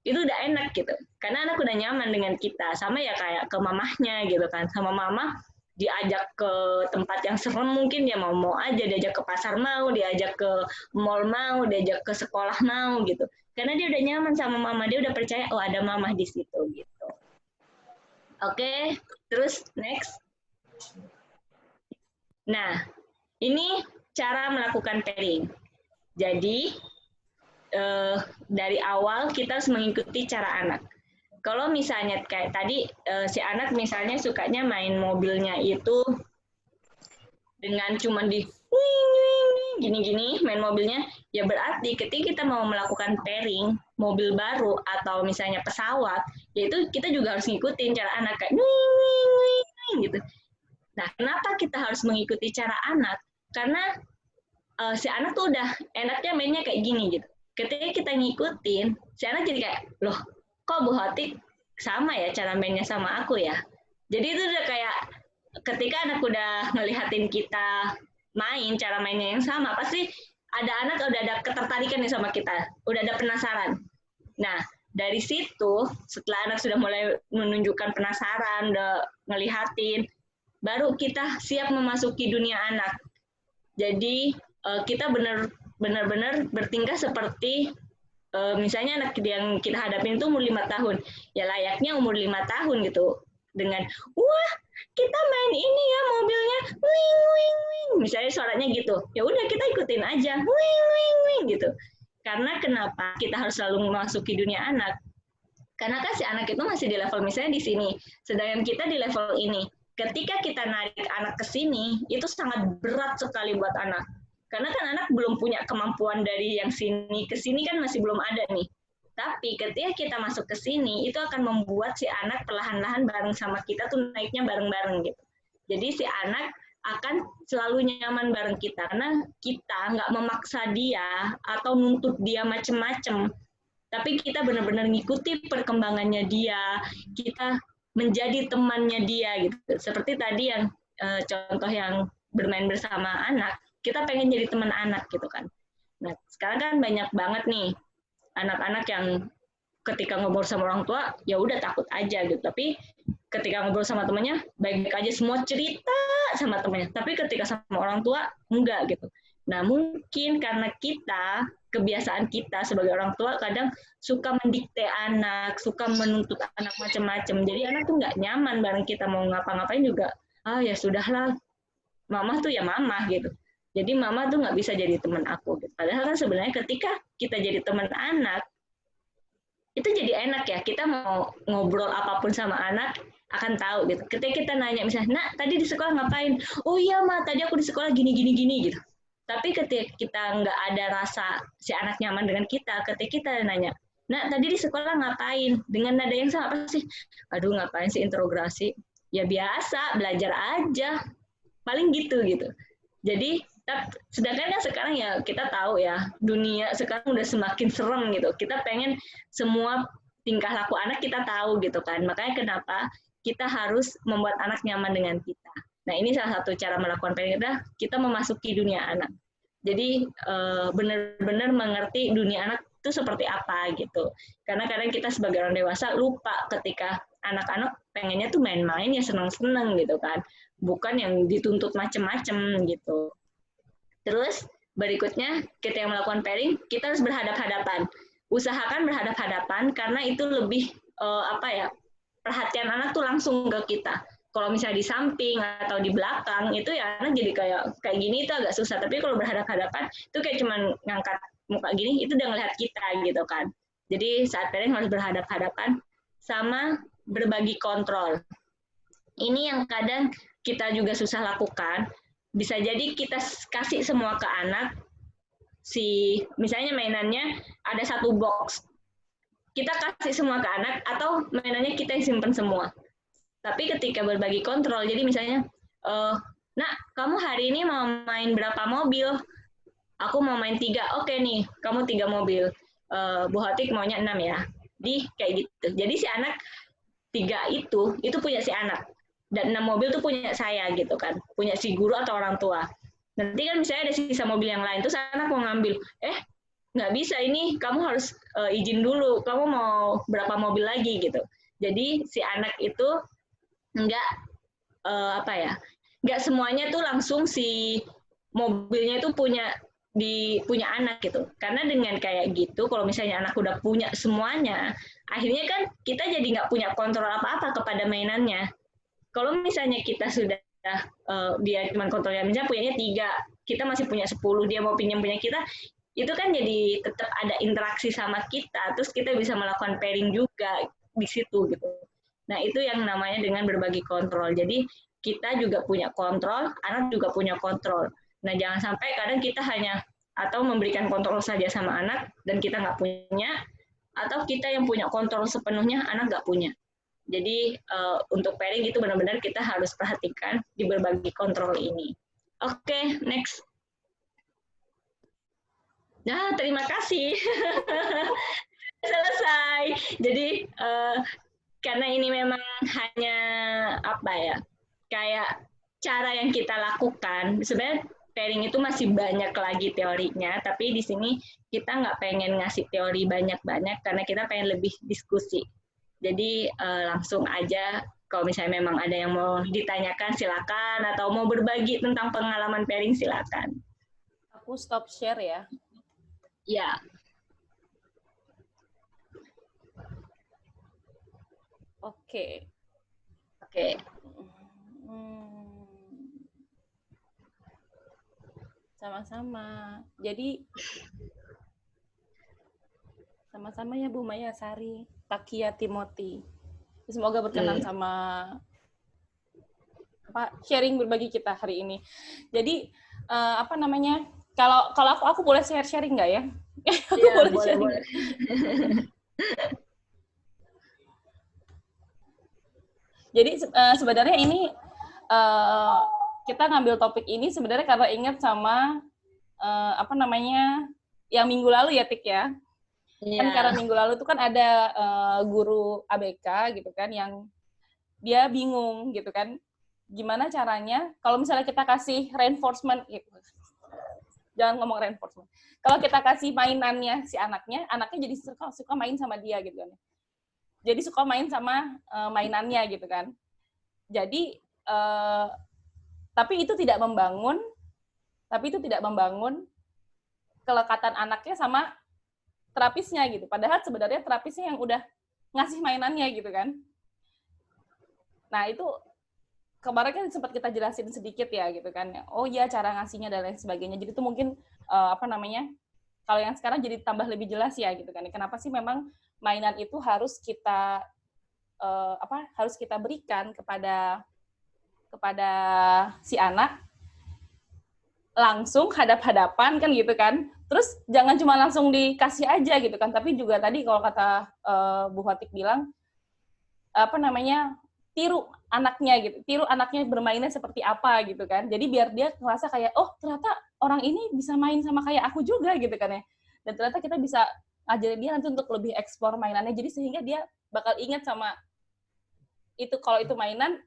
udah enak gitu. Karena anak udah nyaman dengan kita. Sama ya kayak ke mamahnya gitu kan. Sama mama diajak ke tempat yang serem mungkin dia mau aja, diajak ke pasar mau, diajak ke mall mau, diajak ke sekolah mau gitu. Karena dia udah nyaman sama mama, dia udah percaya oh ada mama di situ gitu. Oke, terus next. Nah, ini cara melakukan pairing. Jadi, dari awal kita harus mengikuti cara anak. Kalau misalnya kayak tadi, si anak misalnya sukanya main mobilnya itu dengan cuma di gini-gini main mobilnya, ya berarti ketika kita mau melakukan pairing, mobil baru atau misalnya pesawat, yaitu kita juga harus ngikutin cara anak kayak gitu. Nah, kenapa kita harus mengikuti cara anak? Karena si anak tuh udah enaknya mainnya kayak gini gitu. Ketika kita ngikutin, si anak jadi kayak, loh, kok Bu Hati sama ya cara mainnya sama aku ya? Jadi itu udah kayak ketika anak udah ngelihatin kita main, cara mainnya yang sama, pasti ada anak udah ada ketertarikan nih sama kita, udah ada penasaran. Nah, dari situ, setelah anak sudah mulai menunjukkan penasaran, udah ngelihatin, baru kita siap memasuki dunia anak. Jadi kita benar-benar bertingkah seperti misalnya anak yang kita hadapin itu umur 5 tahun. Ya layaknya umur 5 tahun gitu. Dengan, wah kita main ini ya mobilnya, wing, wing, wing. Misalnya suaranya gitu. Ya udah kita ikutin aja, wing, wing, wing gitu. Karena kenapa kita harus selalu memasuki dunia anak? Karena kan si anak itu masih di level misalnya di sini. Sedangkan kita di level ini. Ketika kita narik anak ke sini, itu sangat berat sekali buat anak. Karena kan anak belum punya kemampuan dari yang sini ke sini kan masih belum ada nih. Tapi ketika kita masuk ke sini, itu akan membuat si anak perlahan-lahan bareng sama kita tuh naiknya bareng-bareng gitu. Jadi si anak akan selalu nyaman bareng kita. Karena kita nggak memaksa dia atau nuntut dia macem-macem. Tapi kita benar-benar ngikuti perkembangannya dia. Kita menjadi temannya dia gitu. Seperti tadi yang contoh yang bermain bersama anak, kita pengen jadi teman anak gitu kan. Nah, sekarang kan banyak banget nih anak-anak yang ketika ngobrol sama orang tua ya udah takut aja gitu. Tapi ketika ngobrol sama temannya baik-baik aja, semua cerita sama temannya. Tapi ketika sama orang tua enggak gitu. Nah, mungkin karena kebiasaan kita sebagai orang tua kadang suka mendikte anak, suka menuntut anak macam-macam. Jadi anak tuh nggak nyaman bareng kita mau ngapa-ngapain juga. Ya sudahlah, mama tuh ya mama gitu. Jadi mama tuh nggak bisa jadi teman aku. Gitu. Padahal kan sebenarnya ketika kita jadi teman anak, itu jadi enak ya. Kita mau ngobrol apapun sama anak, akan tahu gitu. Ketika kita nanya misalnya, nak tadi di sekolah ngapain? Oh iya ma, tadi aku di sekolah gini gitu. Tapi ketika kita nggak ada rasa si anak nyaman dengan kita, ketika kita nanya, nah tadi di sekolah ngapain? Dengan nada yang sama, apa sih? Aduh ngapain sih interogasi? Ya biasa, belajar aja. Paling gitu. Jadi, sedangkan kan sekarang ya kita tahu ya, dunia sekarang udah semakin serem gitu. Kita pengen semua tingkah laku anak kita tahu gitu kan. Makanya kenapa kita harus membuat anak nyaman dengan kita. Nah, ini salah satu cara melakukan pairing kita memasuki dunia anak. Jadi benar-benar mengerti dunia anak itu seperti apa gitu. Karena kadang kita sebagai orang dewasa lupa ketika anak-anak pengennya tuh main-main ya seneng-seneng gitu kan, bukan yang dituntut macem-macem gitu. Terus berikutnya kita yang melakukan pairing, kita harus berhadap-hadapan. Usahakan berhadap-hadapan karena itu lebih perhatian anak tuh langsung ke kita. Kalau misalnya di samping atau di belakang itu ya anak jadi kayak gini itu agak susah. Tapi kalau berhadap-hadapan itu kayak cuman ngangkat muka gini itu udah ngelihat kita gitu kan. Jadi saat pairing harus berhadap-hadapan sama berbagi kontrol. Ini yang kadang kita juga susah lakukan. Bisa jadi kita kasih semua ke anak, misalnya mainannya ada satu box, kita kasih semua ke anak atau mainannya kita yang simpen semua. Tapi ketika berbagi kontrol, jadi misalnya, nak, kamu hari ini mau main berapa mobil? Aku mau main 3, oke nih, kamu 3 mobil. Bu Hotik maunya 6 ya. Kayak gitu. Jadi si anak 3 itu punya si anak. Dan 6 mobil tuh punya saya gitu kan. Punya si guru atau orang tua. Nanti kan misalnya ada sisa mobil yang lain, terus anak mau ngambil, nggak bisa ini, kamu harus izin dulu, kamu mau berapa mobil lagi gitu. Jadi si anak itu nggak nggak semuanya tuh langsung si mobilnya itu punya anak gitu. Karena dengan kayak gitu, kalau misalnya anak udah punya semuanya, akhirnya kan kita jadi nggak punya kontrol apa-apa kepada mainannya. Kalau misalnya kita sudah dia cuma kontrolnya, misalnya punyanya 3, kita masih punya 10, dia mau pinjam punya kita, itu kan jadi tetap ada interaksi sama kita, terus kita bisa melakukan pairing juga di situ gitu. Nah itu yang namanya dengan berbagi kontrol. Jadi kita juga punya kontrol, anak juga punya kontrol. Nah jangan sampai kadang kita hanya atau memberikan kontrol saja sama anak dan kita nggak punya, atau kita yang punya kontrol sepenuhnya, anak nggak punya. Jadi untuk pairing itu benar-benar kita harus perhatikan di berbagi kontrol ini. Oke, next. Nah, terima kasih. Selesai. Jadi karena ini memang hanya kayak cara yang kita lakukan. Sebenarnya pairing itu masih banyak lagi teorinya, tapi di sini kita nggak pengen ngasih teori banyak-banyak karena kita pengen lebih diskusi. Jadi langsung aja kalau misalnya memang ada yang mau ditanyakan silakan, atau mau berbagi tentang pengalaman pairing silakan. Aku stop share ya. Ya. Oke. Sama-sama. Jadi sama-sama ya Bu Maya Sari, Takia Timothy. Semoga berkenan sama sharing berbagi kita hari ini. Jadi kalau aku boleh sharing nggak ya? Aku ya, boleh sharing. Boleh. Jadi sebenarnya ini kita ngambil topik ini sebenarnya karena ingat sama yang minggu lalu ya Tik ya. Kan karena minggu lalu tuh kan ada guru ABK gitu kan yang dia bingung gitu kan, gimana caranya kalau misalnya kita kasih reinforcement gitu. Jangan ngomong reinforcement. Kalau kita kasih mainannya si anaknya jadi suka main sama dia gitu kan. Jadi suka main sama mainannya gitu kan. Jadi tapi itu tidak membangun kelekatan anaknya sama terapisnya gitu. Padahal sebenarnya terapisnya yang udah ngasih mainannya gitu kan. Nah, itu kemarin kan sempat kita jelasin sedikit ya gitu kan. Oh iya, cara ngasihnya dan lain sebagainya. Jadi itu mungkin kalau yang sekarang jadi tambah lebih jelas ya gitu kan. Kenapa sih memang mainan itu harus kita berikan kepada si anak langsung hadap-hadapan kan gitu kan. Terus jangan cuma langsung dikasih aja gitu kan, tapi juga tadi kalau kata Bu Hotik bilang tiru anaknya bermainnya seperti apa gitu kan. Jadi biar dia ngerasa kayak oh ternyata orang ini bisa main sama kayak aku juga gitu kan ya. Dan ternyata kita bisa ajarin dia nanti untuk lebih eksplor mainannya. Jadi sehingga dia bakal ingat sama itu, kalau itu mainan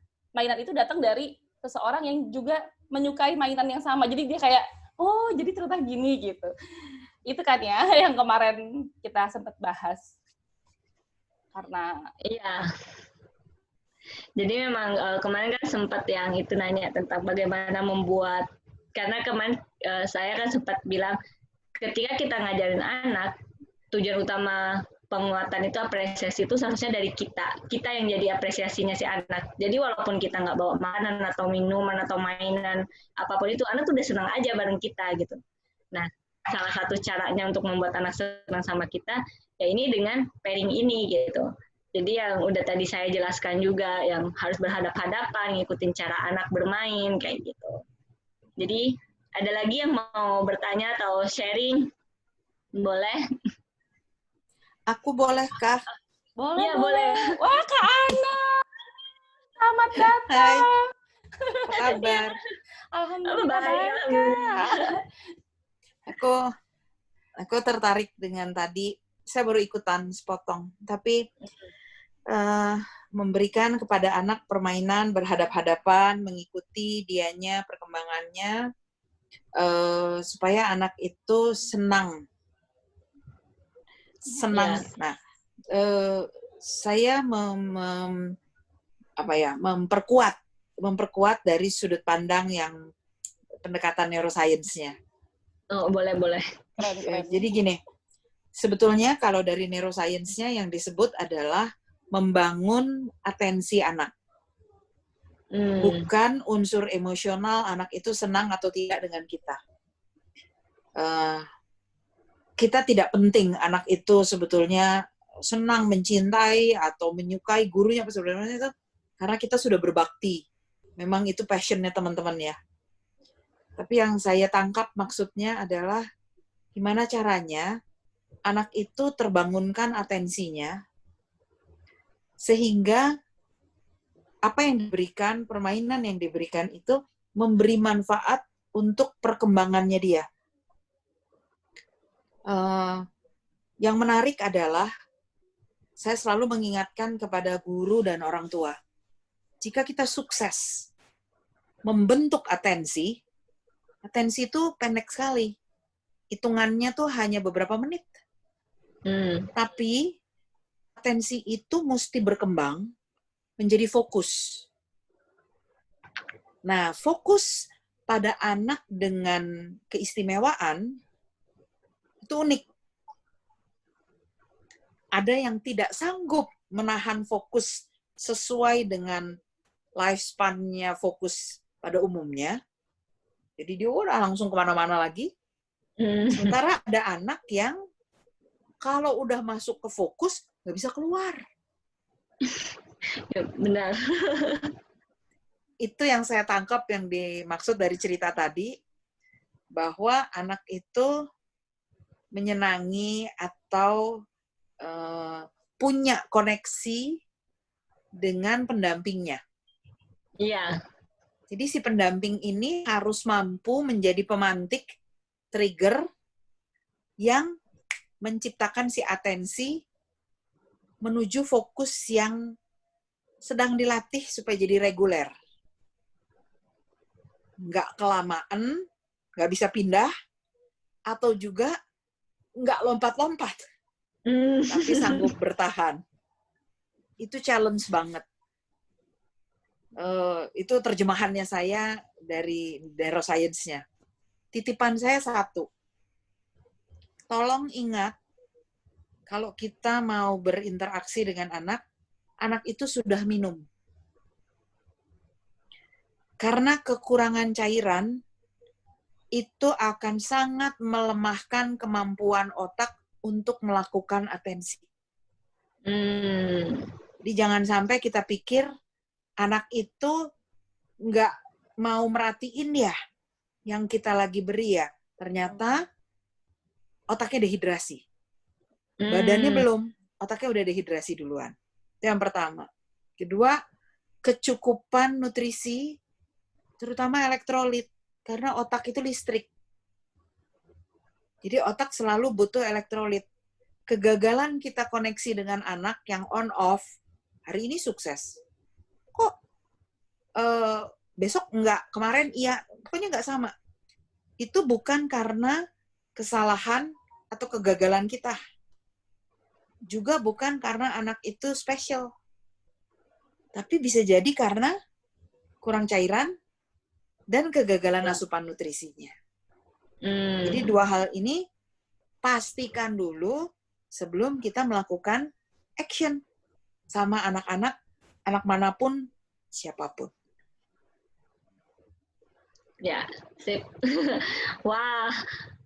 itu datang dari seseorang yang juga menyukai mainan yang sama. Jadi dia kayak, oh jadi ternyata gini gitu. itu kan ya yang kemarin kita sempat bahas. Karena Iya. Jadi memang kemarin kan sempat yang itu nanya tentang bagaimana membuat, karena kemarin saya kan sempat bilang ketika kita ngajarin anak, tujuan utama penguatan itu apresiasi itu seharusnya dari kita yang jadi apresiasinya si anak. Jadi walaupun kita nggak bawa makanan atau minuman atau mainan apapun itu, anak tuh udah senang aja bareng kita gitu. Nah, salah satu caranya untuk membuat anak senang sama kita ya ini dengan pairing ini gitu. Jadi yang udah tadi saya jelaskan juga, yang harus berhadap-hadapan, ngikutin cara anak bermain kayak gitu. Jadi ada lagi yang mau bertanya atau sharing? Boleh? Aku bolehkah? boleh, Iya, boleh. boleh. Wah, Kak Ana. Selamat datang. Hai, apa kabar? Alhamdulillah Baik, baik, alhamdulillah. Kak. Aku tertarik dengan tadi. Saya baru ikutan sepotong, tapi memberikan kepada anak permainan berhadap-hadapan, mengikuti dianya, perkembangannya, supaya anak itu senang. Yes. Nah, saya memperkuat dari sudut pandang yang pendekatan neuroscience-nya. Oh, boleh. Keren. Jadi gini, sebetulnya kalau dari neuroscience-nya yang disebut adalah membangun atensi anak. Bukan unsur emosional anak itu senang atau tidak dengan kita. Kita tidak penting anak itu sebetulnya senang, mencintai, atau menyukai gurunya, sebenarnya itu karena kita sudah berbakti. Memang itu passion-nya teman-teman ya. Tapi yang saya tangkap maksudnya adalah gimana caranya anak itu terbangunkan atensinya, sehingga apa yang diberikan, permainan yang diberikan itu memberi manfaat untuk perkembangannya dia. Yang menarik adalah saya selalu mengingatkan kepada guru dan orang tua, jika kita sukses membentuk atensi itu pendek sekali. Hitungannya tuh hanya beberapa menit. Tapi atensi itu mesti berkembang menjadi fokus. Nah, fokus pada anak dengan keistimewaan itu unik. Ada yang tidak sanggup menahan fokus sesuai dengan lifespan-nya fokus pada umumnya. Jadi dia udah langsung kemana-mana lagi. Sementara ada anak yang kalau udah masuk ke fokus, nggak bisa keluar. Ya, benar. Itu yang saya tangkap yang dimaksud dari cerita tadi, bahwa anak itu menyenangi atau punya koneksi dengan pendampingnya. Iya. Jadi si pendamping ini harus mampu menjadi pemantik, trigger, yang menciptakan si atensi menuju fokus yang sedang dilatih supaya jadi reguler. Nggak kelamaan, nggak bisa pindah, atau juga nggak lompat-lompat, tapi sanggup bertahan. Itu challenge banget. Itu terjemahannya saya dari neuroscience-nya. Titipan saya satu. Tolong ingat, kalau kita mau berinteraksi dengan anak itu sudah minum. Karena kekurangan cairan, itu akan sangat melemahkan kemampuan otak untuk melakukan atensi. Jadi jangan sampai kita pikir anak itu nggak mau merhatiin ya yang kita lagi beri ya. Ternyata otaknya dehidrasi. Badannya belum, otaknya udah dehidrasi duluan. Itu yang pertama. Kedua, kecukupan nutrisi, terutama elektrolit. Karena otak itu listrik. Jadi otak selalu butuh elektrolit. Kegagalan kita koneksi dengan anak yang on-off, hari ini sukses. Kok besok enggak, kemarin iya, pokoknya enggak sama. Itu bukan karena kesalahan atau kegagalan kita. Juga bukan karena anak itu spesial. Tapi bisa jadi karena kurang cairan dan kegagalan asupan nutrisinya. Jadi dua hal ini pastikan dulu sebelum kita melakukan action sama anak-anak, anak manapun, siapapun. Ya, sip. Wah,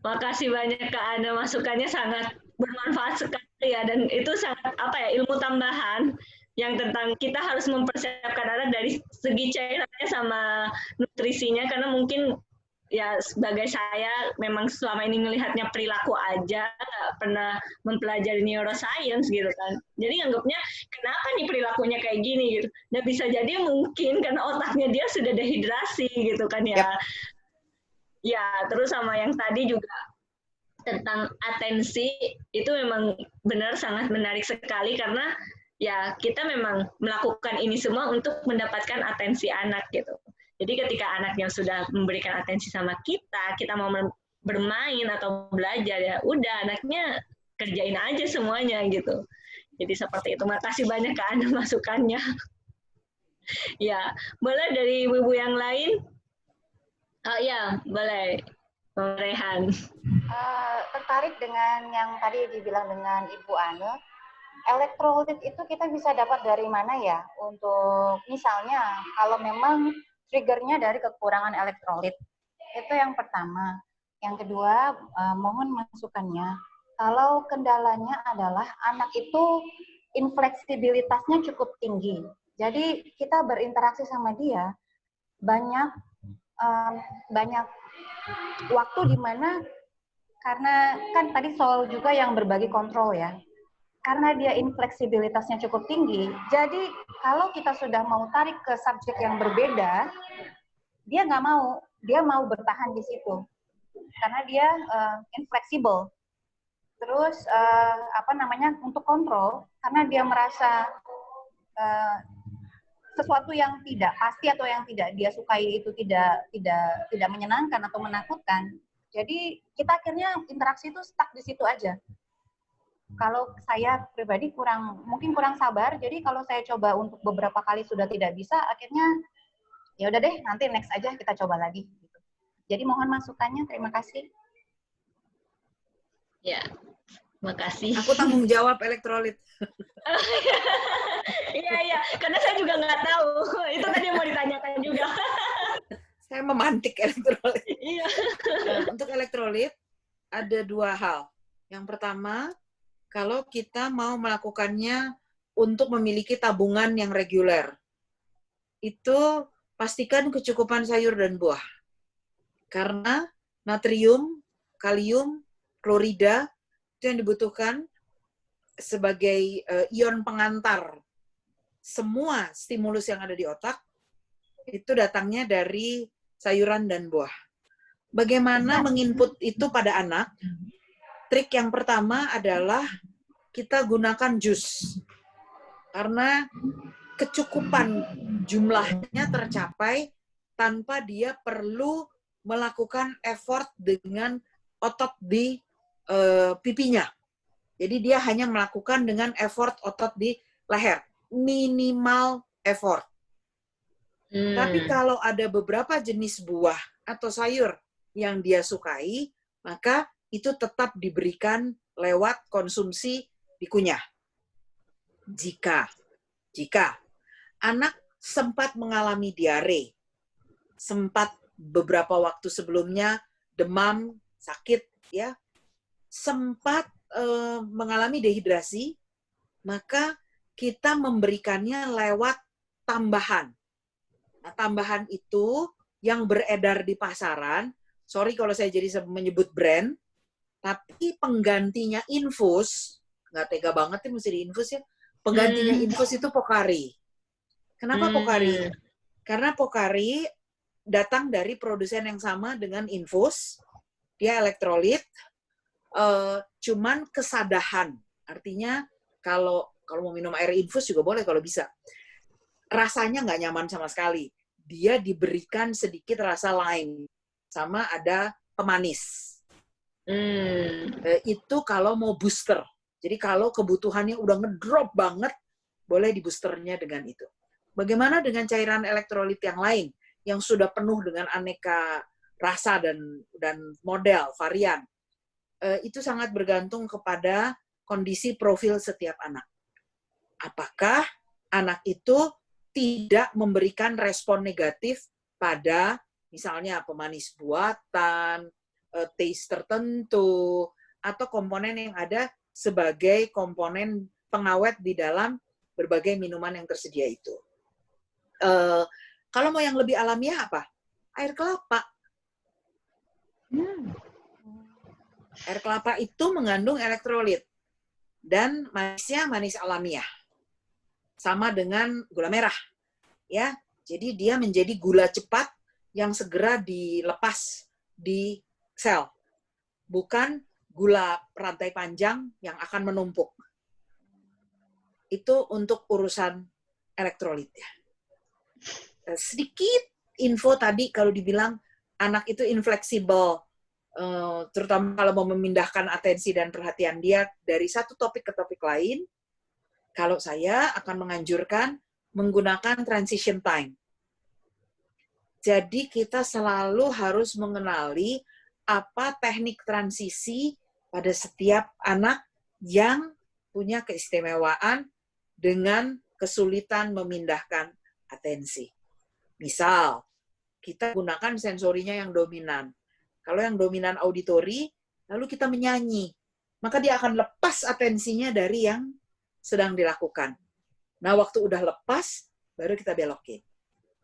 makasih banyak Kak Ana, masukannya sangat bermanfaat sekali ya, dan itu sangat ilmu tambahan yang tentang kita harus mempersiapkan anak dari segi cairannya sama nutrisinya, karena mungkin ya sebagai saya memang selama ini melihatnya perilaku aja, nggak pernah mempelajari neuroscience gitu kan. Jadi anggapnya kenapa nih perilakunya kayak gini gitu. Dan bisa jadi mungkin karena otaknya dia sudah dehidrasi gitu kan ya. Yep. Ya, terus sama yang tadi juga tentang atensi, itu memang benar sangat menarik sekali karena ya kita memang melakukan ini semua untuk mendapatkan atensi anak gitu. Jadi ketika anaknya sudah memberikan atensi sama kita mau bermain atau belajar, ya udah anaknya kerjain aja semuanya gitu. Jadi seperti itu. Makasih banyak Kak Ana masukannya. Ya, boleh dari ibu-ibu yang lain? Oh ya, boleh. Rehan. Tertarik dengan yang tadi dibilang dengan Ibu Ana. Elektrolit itu kita bisa dapat dari mana ya? Untuk misalnya kalau memang triggernya dari kekurangan elektrolit. Itu yang pertama. Yang kedua, mohon masukannya. Kalau kendalanya adalah anak itu infleksibilitasnya cukup tinggi. Jadi kita berinteraksi sama dia banyak waktu di mana, karena kan tadi soal juga yang berbagi kontrol ya. Karena dia infleksibilitasnya cukup tinggi, jadi kalau kita sudah mau tarik ke subjek yang berbeda, dia nggak mau, dia mau bertahan di situ, karena dia infleksibel. Terus untuk kontrol, karena dia merasa sesuatu yang tidak pasti atau yang tidak dia sukai itu tidak menyenangkan atau menakutkan. Jadi kita akhirnya interaksi itu stuck di situ aja. Kalau saya pribadi mungkin kurang sabar, jadi kalau saya coba untuk beberapa kali sudah tidak bisa, akhirnya ya udah deh, nanti next aja kita coba lagi. Gitu. Jadi mohon masukannya, terima kasih. Ya, makasih. Aku tanggung jawab elektrolit. Iya, karena saya juga nggak tahu. Itu tadi yang mau ditanyakan juga. Saya memantik elektrolit. Iya. Untuk elektrolit ada dua hal. Yang pertama, kalau kita mau melakukannya untuk memiliki tabungan yang reguler, itu pastikan kecukupan sayur dan buah. Karena natrium, kalium, klorida itu yang dibutuhkan sebagai ion pengantar semua stimulus yang ada di otak, itu datangnya dari sayuran dan buah. Bagaimana menginput itu pada anak? Trik yang pertama adalah kita gunakan jus. Karena kecukupan jumlahnya tercapai tanpa dia perlu melakukan effort dengan otot di pipinya. Jadi dia hanya melakukan dengan effort otot di leher. Minimal effort. Tapi kalau ada beberapa jenis buah atau sayur yang dia sukai, maka itu tetap diberikan lewat konsumsi dikunyah. Jika anak sempat mengalami diare, sempat beberapa waktu sebelumnya demam, sakit, ya, sempat mengalami dehidrasi, maka kita memberikannya lewat tambahan. Nah, tambahan itu yang beredar di pasaran, sorry kalau saya jadi menyebut brand, tapi penggantinya infus, nggak tega banget nih mesti diinfus ya, penggantinya infus itu Pocari. Kenapa Pocari? Karena Pocari datang dari produsen yang sama dengan infus, dia elektrolit, cuman kesadahan. Artinya kalau mau minum air infus juga boleh kalau bisa. Rasanya nggak nyaman sama sekali. Dia diberikan sedikit rasa lime, sama ada pemanis. Itu kalau mau booster. Jadi kalau kebutuhannya udah ngedrop banget, boleh di boosternya dengan itu. Bagaimana dengan cairan elektrolit yang lain yang sudah penuh dengan aneka rasa dan model, varian? Itu sangat bergantung kepada kondisi profil setiap anak. Apakah anak itu tidak memberikan respon negatif pada misalnya pemanis buatan, taste tertentu, atau komponen yang ada sebagai komponen pengawet di dalam berbagai minuman yang tersedia itu. Kalau mau yang lebih alamiah apa? Air kelapa. Air kelapa itu mengandung elektrolit dan manisnya manis alamiah. Sama dengan gula merah. Ya, jadi dia menjadi gula cepat yang segera dilepas di sel. Bukan gula rantai panjang yang akan menumpuk. Itu untuk urusan elektrolit ya. Sedikit info tadi kalau dibilang anak itu infleksibel, terutama kalau mau memindahkan atensi dan perhatian dia dari satu topik ke topik lain, kalau saya akan menganjurkan menggunakan transition time. Jadi kita selalu harus mengenali apa teknik transisi pada setiap anak yang punya keistimewaan dengan kesulitan memindahkan atensi. Misal, kita gunakan sensorinya yang dominan. Kalau yang dominan auditori, lalu kita menyanyi, maka dia akan lepas atensinya dari yang sedang dilakukan. Nah, waktu udah lepas, baru kita belokin.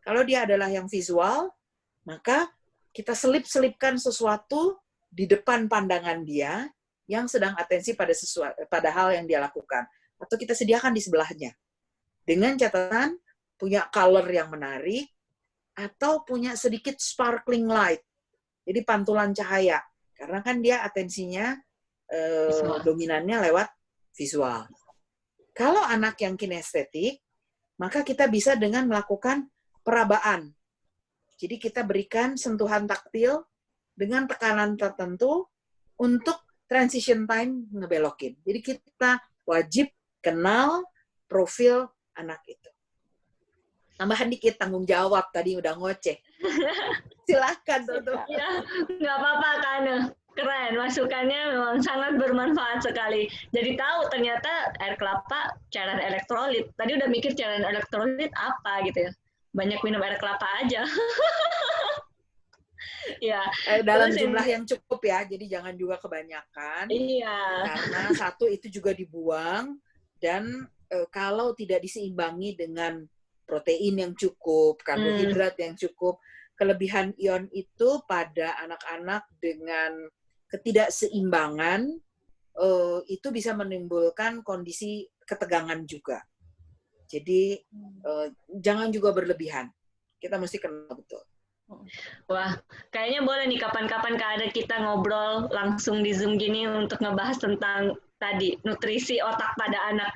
Kalau dia adalah yang visual, maka kita selip-selipkan sesuatu di depan pandangan dia yang sedang atensi pada hal yang dia lakukan. Atau kita sediakan di sebelahnya. Dengan catatan, punya color yang menarik, atau punya sedikit sparkling light. Jadi pantulan cahaya. Karena kan dia atensinya dominannya lewat visual. Kalau anak yang kinestetik, maka kita bisa dengan melakukan perabaan. Jadi kita berikan sentuhan taktil dengan tekanan tertentu untuk transition time ngebelokin. Jadi kita wajib kenal profil anak itu. Tambahan dikit tanggung jawab, tadi udah ngoceh. Silahkan, Tutu. Ya, nggak apa-apa, Kak. Keren, masukannya memang sangat bermanfaat sekali. Jadi tahu ternyata air kelapa cairan elektrolit. Tadi udah mikir cairan elektrolit apa gitu ya. Banyak minum air kelapa aja. Ya. Dalam jumlah yang cukup ya, jadi jangan juga kebanyakan. Iya. Karena satu itu juga dibuang, dan kalau tidak diseimbangi dengan protein yang cukup, karbohidrat yang cukup, kelebihan ion itu pada anak-anak dengan ketidakseimbangan itu bisa menimbulkan kondisi ketegangan juga. Jadi jangan juga berlebihan. Kita mesti kenal betul. Wah, kayaknya boleh nih kapan-kapan ada kita ngobrol langsung di Zoom gini untuk ngebahas tentang tadi nutrisi otak pada anak.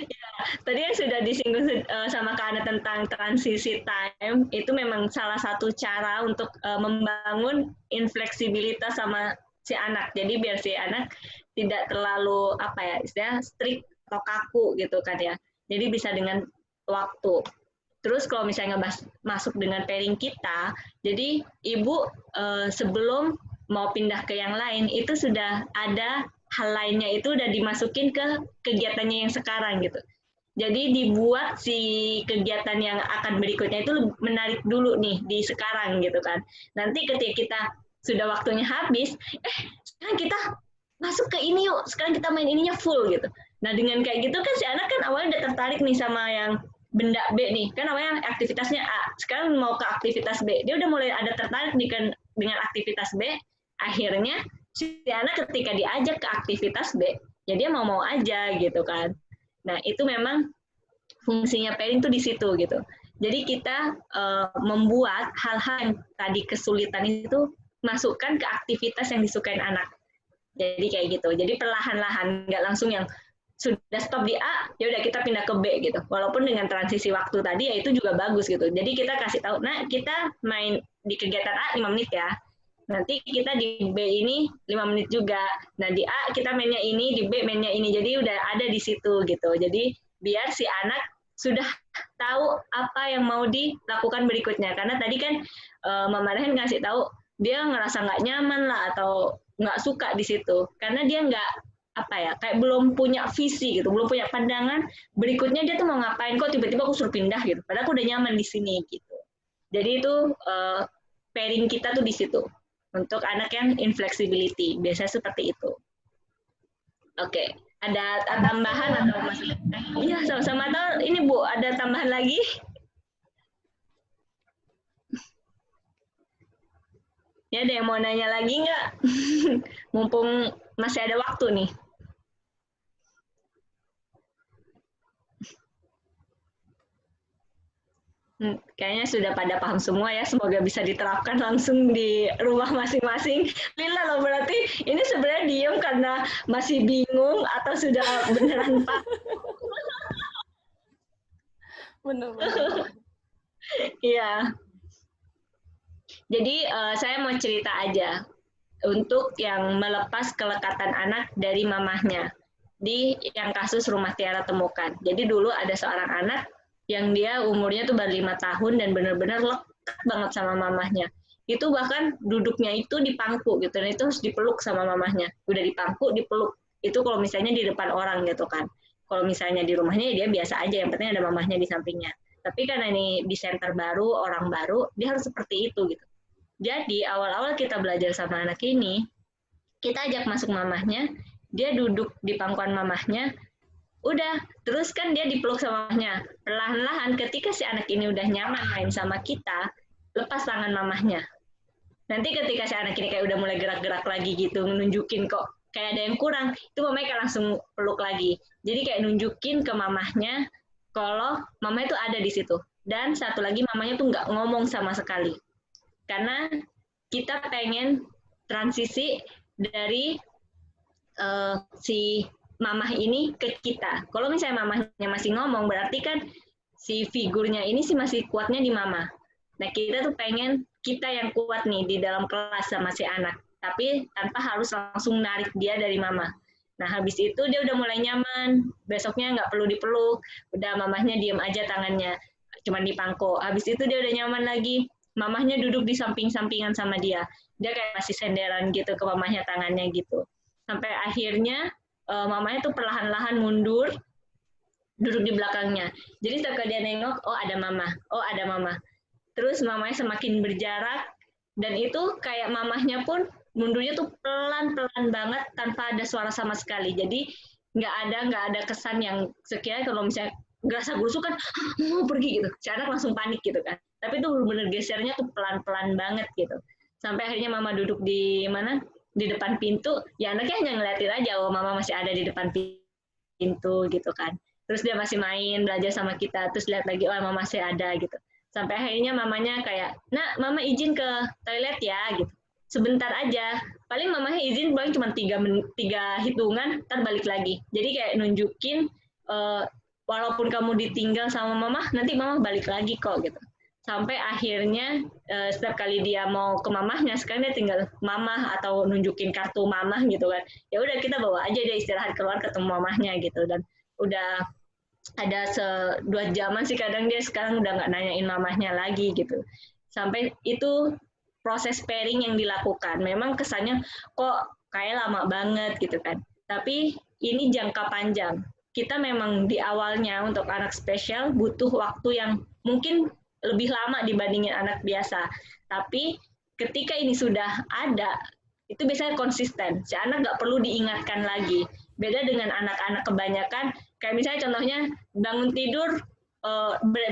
Ya, tadi yang sudah disinggung sama Kak Ana tentang transisi time, itu memang salah satu cara untuk membangun infleksibilitas sama si anak. Jadi biar si anak tidak terlalu istilahnya strict atau kaku gitu kan ya. Jadi bisa dengan waktu. Terus kalau misalnya masuk dengan pairing kita, jadi ibu sebelum mau pindah ke yang lain itu sudah ada hal lainnya, itu udah dimasukin ke kegiatannya yang sekarang gitu. Jadi dibuat si kegiatan yang akan berikutnya itu menarik dulu nih di sekarang gitu kan. Nanti ketika kita sudah waktunya habis, sekarang kita masuk ke ini yuk, sekarang kita main ininya full gitu. Nah dengan kayak gitu kan si anak kan awalnya udah tertarik nih sama yang benda B nih, kan awalnya aktivitasnya A, sekarang mau ke aktivitas B, dia udah mulai ada tertarik dengan aktivitas B, akhirnya si anak ketika diajak ke aktivitas B, ya dia mau aja gitu kan. Nah itu memang fungsinya pairing tuh di situ gitu. Jadi kita membuat hal-hal yang tadi kesulitan itu masukkan ke aktivitas yang disukain anak. Jadi kayak gitu. Jadi perlahan-lahan, nggak langsung yang sudah stop di A, ya udah kita pindah ke B gitu. Walaupun dengan transisi waktu tadi ya itu juga bagus gitu. Jadi kita kasih tahu, nah kita main di kegiatan A 5 menit ya. nanti kita di B ini 5 menit juga. Nah di A kita mainnya ini, di B mainnya ini. Jadi udah ada di situ gitu. Jadi biar si anak sudah tahu apa yang mau dilakukan berikutnya. Karena tadi kan Mama Rehan ngasih tahu dia ngerasa nggak nyaman lah atau nggak suka di situ. Karena dia nggak kayak belum punya visi gitu, belum punya pandangan. Berikutnya dia tuh mau ngapain, kok tiba-tiba aku suruh pindah gitu. Padahal aku udah nyaman di sini gitu. Jadi itu pairing kita tuh di situ. Untuk anak yang inflexibility, biasanya seperti itu. Oke. Ada tambahan atau masih? Iya, sama-sama. Atau ini Bu, ada tambahan lagi? Ya, ada yang mau nanya lagi nggak? Mumpung masih ada waktu nih. Kayaknya sudah pada paham semua ya, semoga bisa diterapkan langsung di rumah masing-masing. Lila loh, berarti ini sebenarnya diem karena masih bingung atau sudah beneran paham? Benar-benar. Iya. Jadi saya mau cerita aja untuk yang melepas kelekatan anak dari mamahnya di yang kasus Rumah Tiara Temukan. Jadi dulu ada seorang anak yang dia umurnya tuh baru 5 tahun dan benar-benar lekat banget sama mamahnya. Itu bahkan duduknya itu di pangku gitu, dan itu harus dipeluk sama mamahnya. Udah di pangku, dipeluk. Itu kalau misalnya di depan orang gitu kan. Kalau misalnya di rumahnya dia biasa aja, yang penting ada mamahnya di sampingnya. Tapi karena ini di center baru, orang baru, dia harus seperti itu gitu. Jadi awal-awal kita belajar sama anak ini, kita ajak masuk mamahnya, dia duduk di pangkuan mamahnya, udah, terus kan dia dipeluk sama mamahnya. Perlahan-lahan ketika si anak ini udah nyaman main sama kita, lepas tangan mamahnya. Nanti ketika si anak ini kayak udah mulai gerak-gerak lagi gitu, nunjukin kok kayak ada yang kurang, itu mamanya kayak langsung peluk lagi. Jadi kayak nunjukin ke mamahnya kalau mamanya tuh ada di situ. Dan satu lagi, mamanya tuh nggak ngomong sama sekali. Karena kita pengen transisi dari si mamah ini ke kita. Kalau misalnya mamahnya masih ngomong, berarti kan si figurnya ini sih masih kuatnya di mama. Nah, kita tuh pengen kita yang kuat nih di dalam kelas sama si anak. Tapi tanpa harus langsung narik dia dari mama. Nah, habis itu dia udah mulai nyaman. Besoknya nggak perlu dipeluk. Udah mamahnya diem aja tangannya. Cuma dipangku. Habis itu dia udah nyaman lagi. Mamahnya duduk di samping-sampingan sama dia. Dia kayak masih senderan gitu ke mamahnya tangannya gitu. Sampai akhirnya mamanya tuh perlahan-lahan mundur, duduk di belakangnya. Jadi setiap kali dia nengok, oh ada mama, oh ada mama. Terus mamanya semakin berjarak, dan itu kayak mamahnya pun mundurnya tuh pelan-pelan banget tanpa ada suara sama sekali. Jadi nggak ada kesan yang sekiranya kalau misalnya gerasa-gerusu kan mau pergi gitu. Si anak langsung panik gitu kan. Tapi itu benar-benar gesernya tuh pelan-pelan banget gitu. Sampai akhirnya mama duduk di mana? Di depan pintu, ya anaknya hanya ngeliatin aja, oh mama masih ada di depan pintu gitu kan. Terus dia masih main, belajar sama kita, terus lihat lagi, oh mama masih ada gitu. Sampai akhirnya mamanya kayak, nak mama izin ke toilet ya gitu. Sebentar aja, paling mamanya izin paling cuma 3 hitungan, ntar balik lagi. Jadi kayak nunjukin, walaupun kamu ditinggal sama mama, nanti mama balik lagi kok gitu. Sampai akhirnya setiap kali dia mau ke mamahnya, sekarang dia tinggal mamah atau nunjukin kartu mamah gitu kan. Ya udah kita bawa aja dia istirahat keluar ketemu mamahnya gitu. Dan udah ada 2 jaman sih kadang dia sekarang udah nggak nanyain mamahnya lagi gitu. Sampai itu proses pairing yang dilakukan. Memang kesannya kok kayak lama banget gitu kan. Tapi ini jangka panjang. Kita memang di awalnya untuk anak spesial butuh waktu yang mungkin lebih lama dibandingin anak biasa. Tapi ketika ini sudah ada, itu biasanya konsisten. Si anak nggak perlu diingatkan lagi. Beda dengan anak-anak kebanyakan, kayak misalnya contohnya bangun tidur,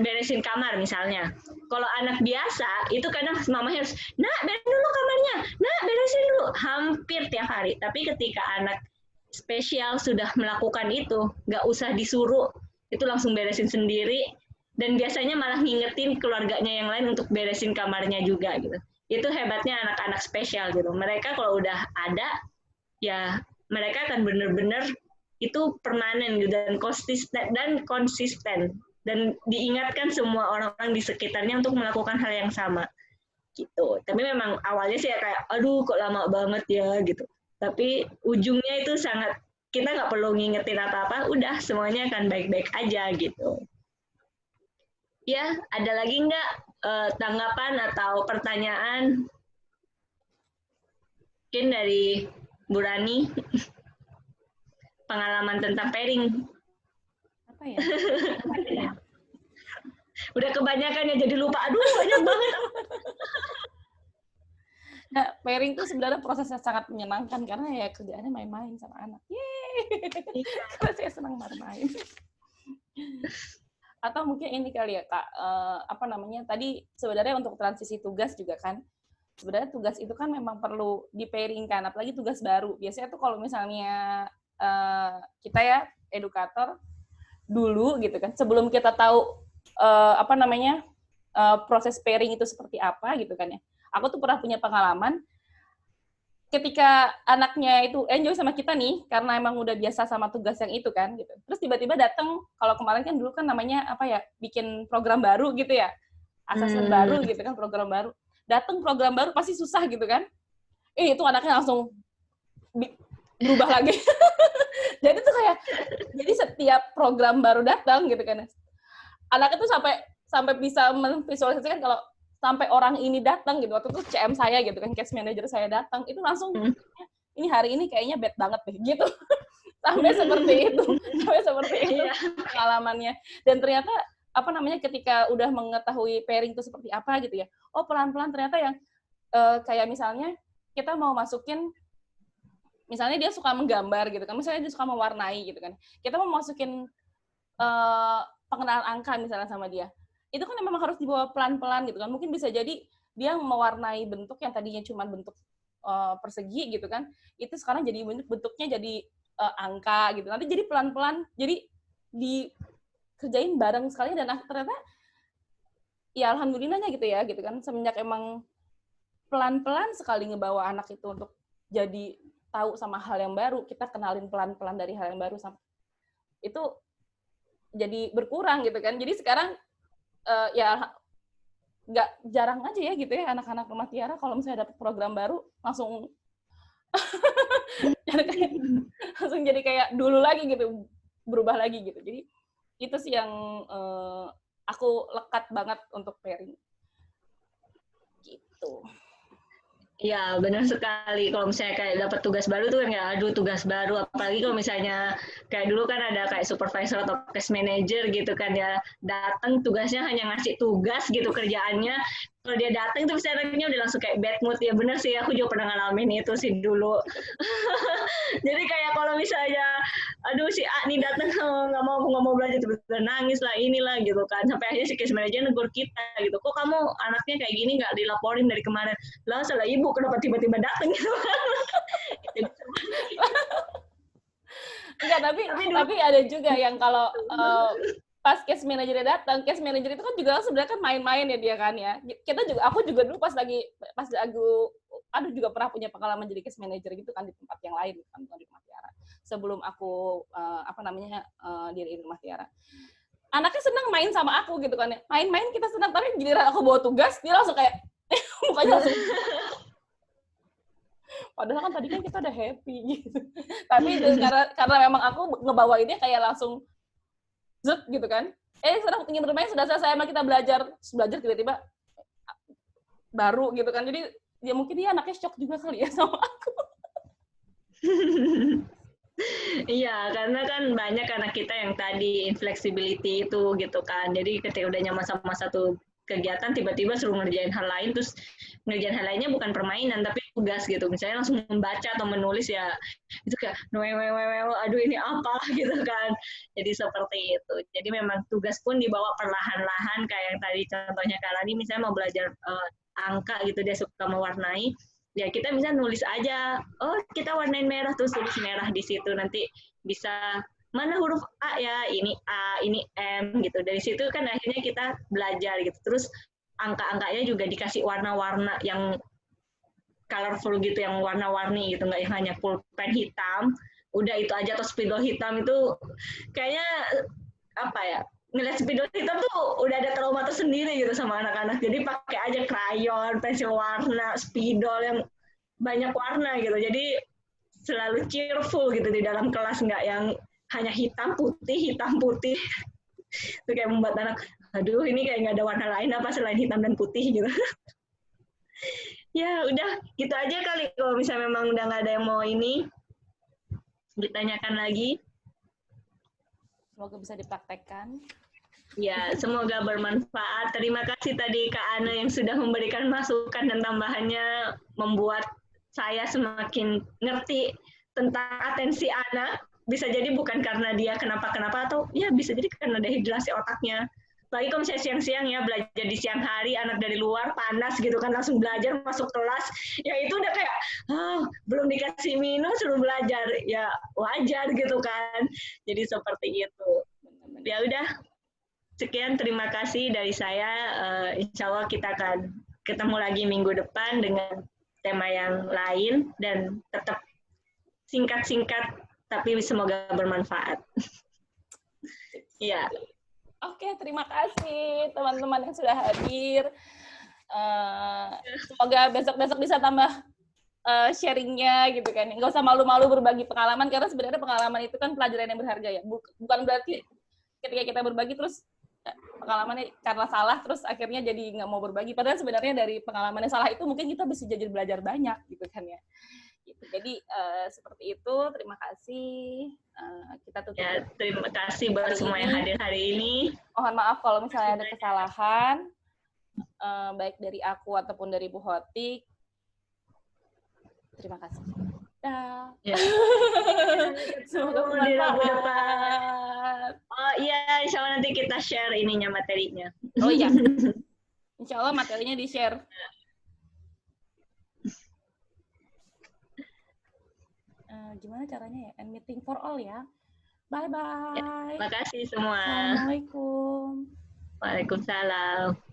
beresin kamar misalnya. Kalau anak biasa, itu kadang mamanya harus, nak beresin dulu kamarnya, nak beresin dulu. Hampir tiap hari. Tapi ketika anak spesial sudah melakukan itu, nggak usah disuruh, itu langsung beresin sendiri. Dan biasanya malah ngingetin keluarganya yang lain untuk beresin kamarnya juga gitu. Itu hebatnya anak-anak spesial gitu. Mereka kalau udah ada, ya mereka akan benar-benar itu permanen gitu, dan konsisten dan diingatkan semua orang-orang di sekitarnya untuk melakukan hal yang sama. gitu. Tapi memang awalnya sih ya kayak, aduh kok lama banget ya gitu. Tapi ujungnya itu sangat, kita nggak perlu ngingetin apa-apa, udah semuanya akan baik-baik aja gitu. Ya, ada lagi nggak tanggapan atau pertanyaan? Mungkin dari Bu Rani, pengalaman tentang pairing. Apa ya? Udah kebanyakan ya jadi lupa, aduh banyak banget. Nah, pairing itu sebenarnya prosesnya sangat menyenangkan karena ya kerjaannya main-main sama anak. Yeay! Karena saya senang bermain. Atau mungkin ini kali ya Kak, tadi sebenarnya untuk transisi tugas juga kan, sebenarnya tugas itu kan memang perlu di-pairing-kan, apalagi tugas baru. Biasanya tuh kalau misalnya kita ya edukator dulu gitu kan, sebelum kita tahu proses pairing itu seperti apa gitu kan ya. Aku tuh pernah punya pengalaman ketika anaknya itu enjoy sama kita nih, karena emang udah biasa sama tugas yang itu kan gitu. Terus tiba-tiba datang, kalau kemarin kan dulu kan namanya bikin program baru gitu ya, asesmen baru gitu kan, program baru. Datang program baru pasti susah gitu kan. Itu anaknya langsung berubah lagi. Jadi tuh jadi setiap program baru datang gitu kan, anak itu sampai bisa memvisualisasikan kalau sampai orang ini datang gitu. Waktu itu CM saya gitu kan, case manager saya datang, itu langsung ini hari ini kayaknya bad banget deh gitu. Sampai seperti itu pengalamannya. Dan ternyata ketika udah mengetahui pairing itu seperti apa gitu ya, oh pelan-pelan ternyata yang kayak misalnya kita mau masukin, misalnya dia suka menggambar gitu kan, misalnya dia suka mewarnai gitu kan, kita mau masukin pengenalan angka misalnya sama dia, itu kan memang harus dibawa pelan-pelan gitu kan. Mungkin bisa jadi dia mewarnai bentuk yang tadinya cuma bentuk persegi gitu kan, itu sekarang jadi bentuknya jadi angka gitu. Nanti jadi pelan-pelan, jadi dikerjain bareng sekali, dan ternyata ya alhamdulillahnya gitu ya gitu kan, semenjak emang pelan-pelan sekali ngebawa anak itu untuk jadi tahu sama hal yang baru, kita kenalin pelan-pelan dari hal yang baru, sampai itu jadi berkurang gitu kan. Jadi sekarang ya nggak jarang aja ya gitu ya anak-anak Rumah Tiara kalau misalnya dapat program baru langsung langsung jadi kayak dulu lagi gitu, berubah lagi gitu. Jadi itu sih yang aku lekat banget untuk pairing gitu. Ya, benar sekali. Kalau misalnya kayak dapat tugas baru tuh kan ya, aduh tugas baru. Apalagi kalau misalnya kayak dulu kan ada kayak supervisor atau case manager gitu kan ya, datang tugasnya hanya ngasih tugas gitu kerjaannya. Kalau dia datang itu bisa anaknya udah langsung kayak bad mood. Ya benar sih, aku juga pernah ngalamin itu sih dulu. Jadi kayak kalau misalnya, aduh si A nih datang nggak mau belajar, tiba-tiba nangis lah inilah gitu kan. Sampai akhirnya si case manager negur kita gitu, kok kamu anaknya kayak gini nggak dilaporin dari kemarin? Lah salah ibu, kenapa tiba-tiba datang gitu. Enggak, tapi ada juga yang kalau pas case manager datang, case manager itu kan juga sebenarnya kan main-main ya dia kan ya. Aku juga dulu pas juga pernah punya pengalaman jadi case manager gitu kan di tempat yang lain kan, di Rumah Tiara. Sebelum aku diriin Rumah Tiara. Anaknya senang main sama aku gitu kan ya. Main-main kita senang, tapi giliran aku bawa tugas, dia langsung kayak mukanya langsung. Padahal kan tadi kan kita udah happy gitu. Tapi karena memang aku ngebawainnya kayak langsung zut gitu kan. Sedang ingin bermain, sudah selesai, emang kita belajar tiba-tiba baru gitu kan. Jadi ya mungkin dia anaknya shock juga kali ya sama aku. Iya, karena kan banyak anak kita yang tadi inflexibility itu gitu kan. Jadi ketika udah nyaman sama satu kegiatan, tiba-tiba suruh ngerjain hal lain, terus ngerjain hal lainnya bukan permainan tapi tugas gitu. Misalnya langsung membaca atau menulis, ya itu kayak aduh ini apa gitu kan. Jadi seperti itu. Jadi memang tugas pun dibawa perlahan-lahan, kayak yang tadi contohnya Kak Rani misalnya mau belajar angka gitu, dia suka mewarnai, ya kita bisa nulis aja, oh kita warnain merah, terus tulis merah di situ, nanti bisa mana huruf A ya, ini A, ini M gitu. Dari situ kan akhirnya kita belajar gitu. Terus angka-angkanya juga dikasih warna-warna yang colorful gitu, yang warna-warni gitu, nggak yang hanya pulpen hitam, udah itu aja, atau spidol hitam itu kayaknya apa ya, ngeliat spidol hitam tuh udah ada trauma tersendiri gitu sama anak-anak. Jadi pakai aja krayon, pensil warna, spidol yang banyak warna gitu. Jadi selalu cheerful gitu di dalam kelas, nggak yang hanya hitam putih. Itu kayak membuat anak, aduh ini kayak nggak ada warna lain apa selain hitam dan putih gitu. Ya udah gitu aja kali, kalau misalnya memang udah nggak ada yang mau ini ditanyakan lagi. Semoga bisa dipraktekkan. Ya, semoga bermanfaat. Terima kasih tadi Kak Ana yang sudah memberikan masukan dan tambahannya, membuat saya semakin ngerti tentang atensi anak. Bisa jadi bukan karena dia kenapa-kenapa, atau ya bisa jadi karena dehidrasi otaknya. Apalagi kalau misalnya siang-siang ya, belajar di siang hari, anak dari luar, panas gitu kan, langsung belajar, masuk kelas, ya itu udah kayak, belum dikasih minum, suruh belajar. Ya wajar gitu kan. Jadi seperti itu. Ya udah, sekian, terima kasih dari saya. Insya Allah kita akan ketemu lagi minggu depan dengan tema yang lain, dan tetap singkat-singkat, tapi semoga bermanfaat. Ya. Oke, terima kasih teman-teman yang sudah hadir. Semoga besok-besok bisa tambah sharingnya gitu kan. Nggak usah malu-malu berbagi pengalaman, karena sebenarnya pengalaman itu kan pelajaran yang berharga ya. Bukan berarti ketika kita berbagi terus pengalamannya karena salah terus akhirnya jadi nggak mau berbagi. Padahal sebenarnya dari pengalaman yang salah itu mungkin kita bisa jadi belajar banyak gitu kan ya. Gitu. Jadi seperti itu. Terima kasih. Kita tutup. Ya, terima kasih buat semua yang hadir hari ini. Mohon maaf kalau misalnya ada kesalahan, baik dari aku ataupun dari Bu Hotik. Terima kasih. Dah. Ya. Semoga bermanfaat. Oh iya, insya Allah nanti kita share ininya, materinya. Oh iya. Insya Allah materinya di-share. Gimana caranya ya? And meeting for all ya. Bye-bye. Ya, terima kasih semua. Assalamualaikum. Waalaikumsalam.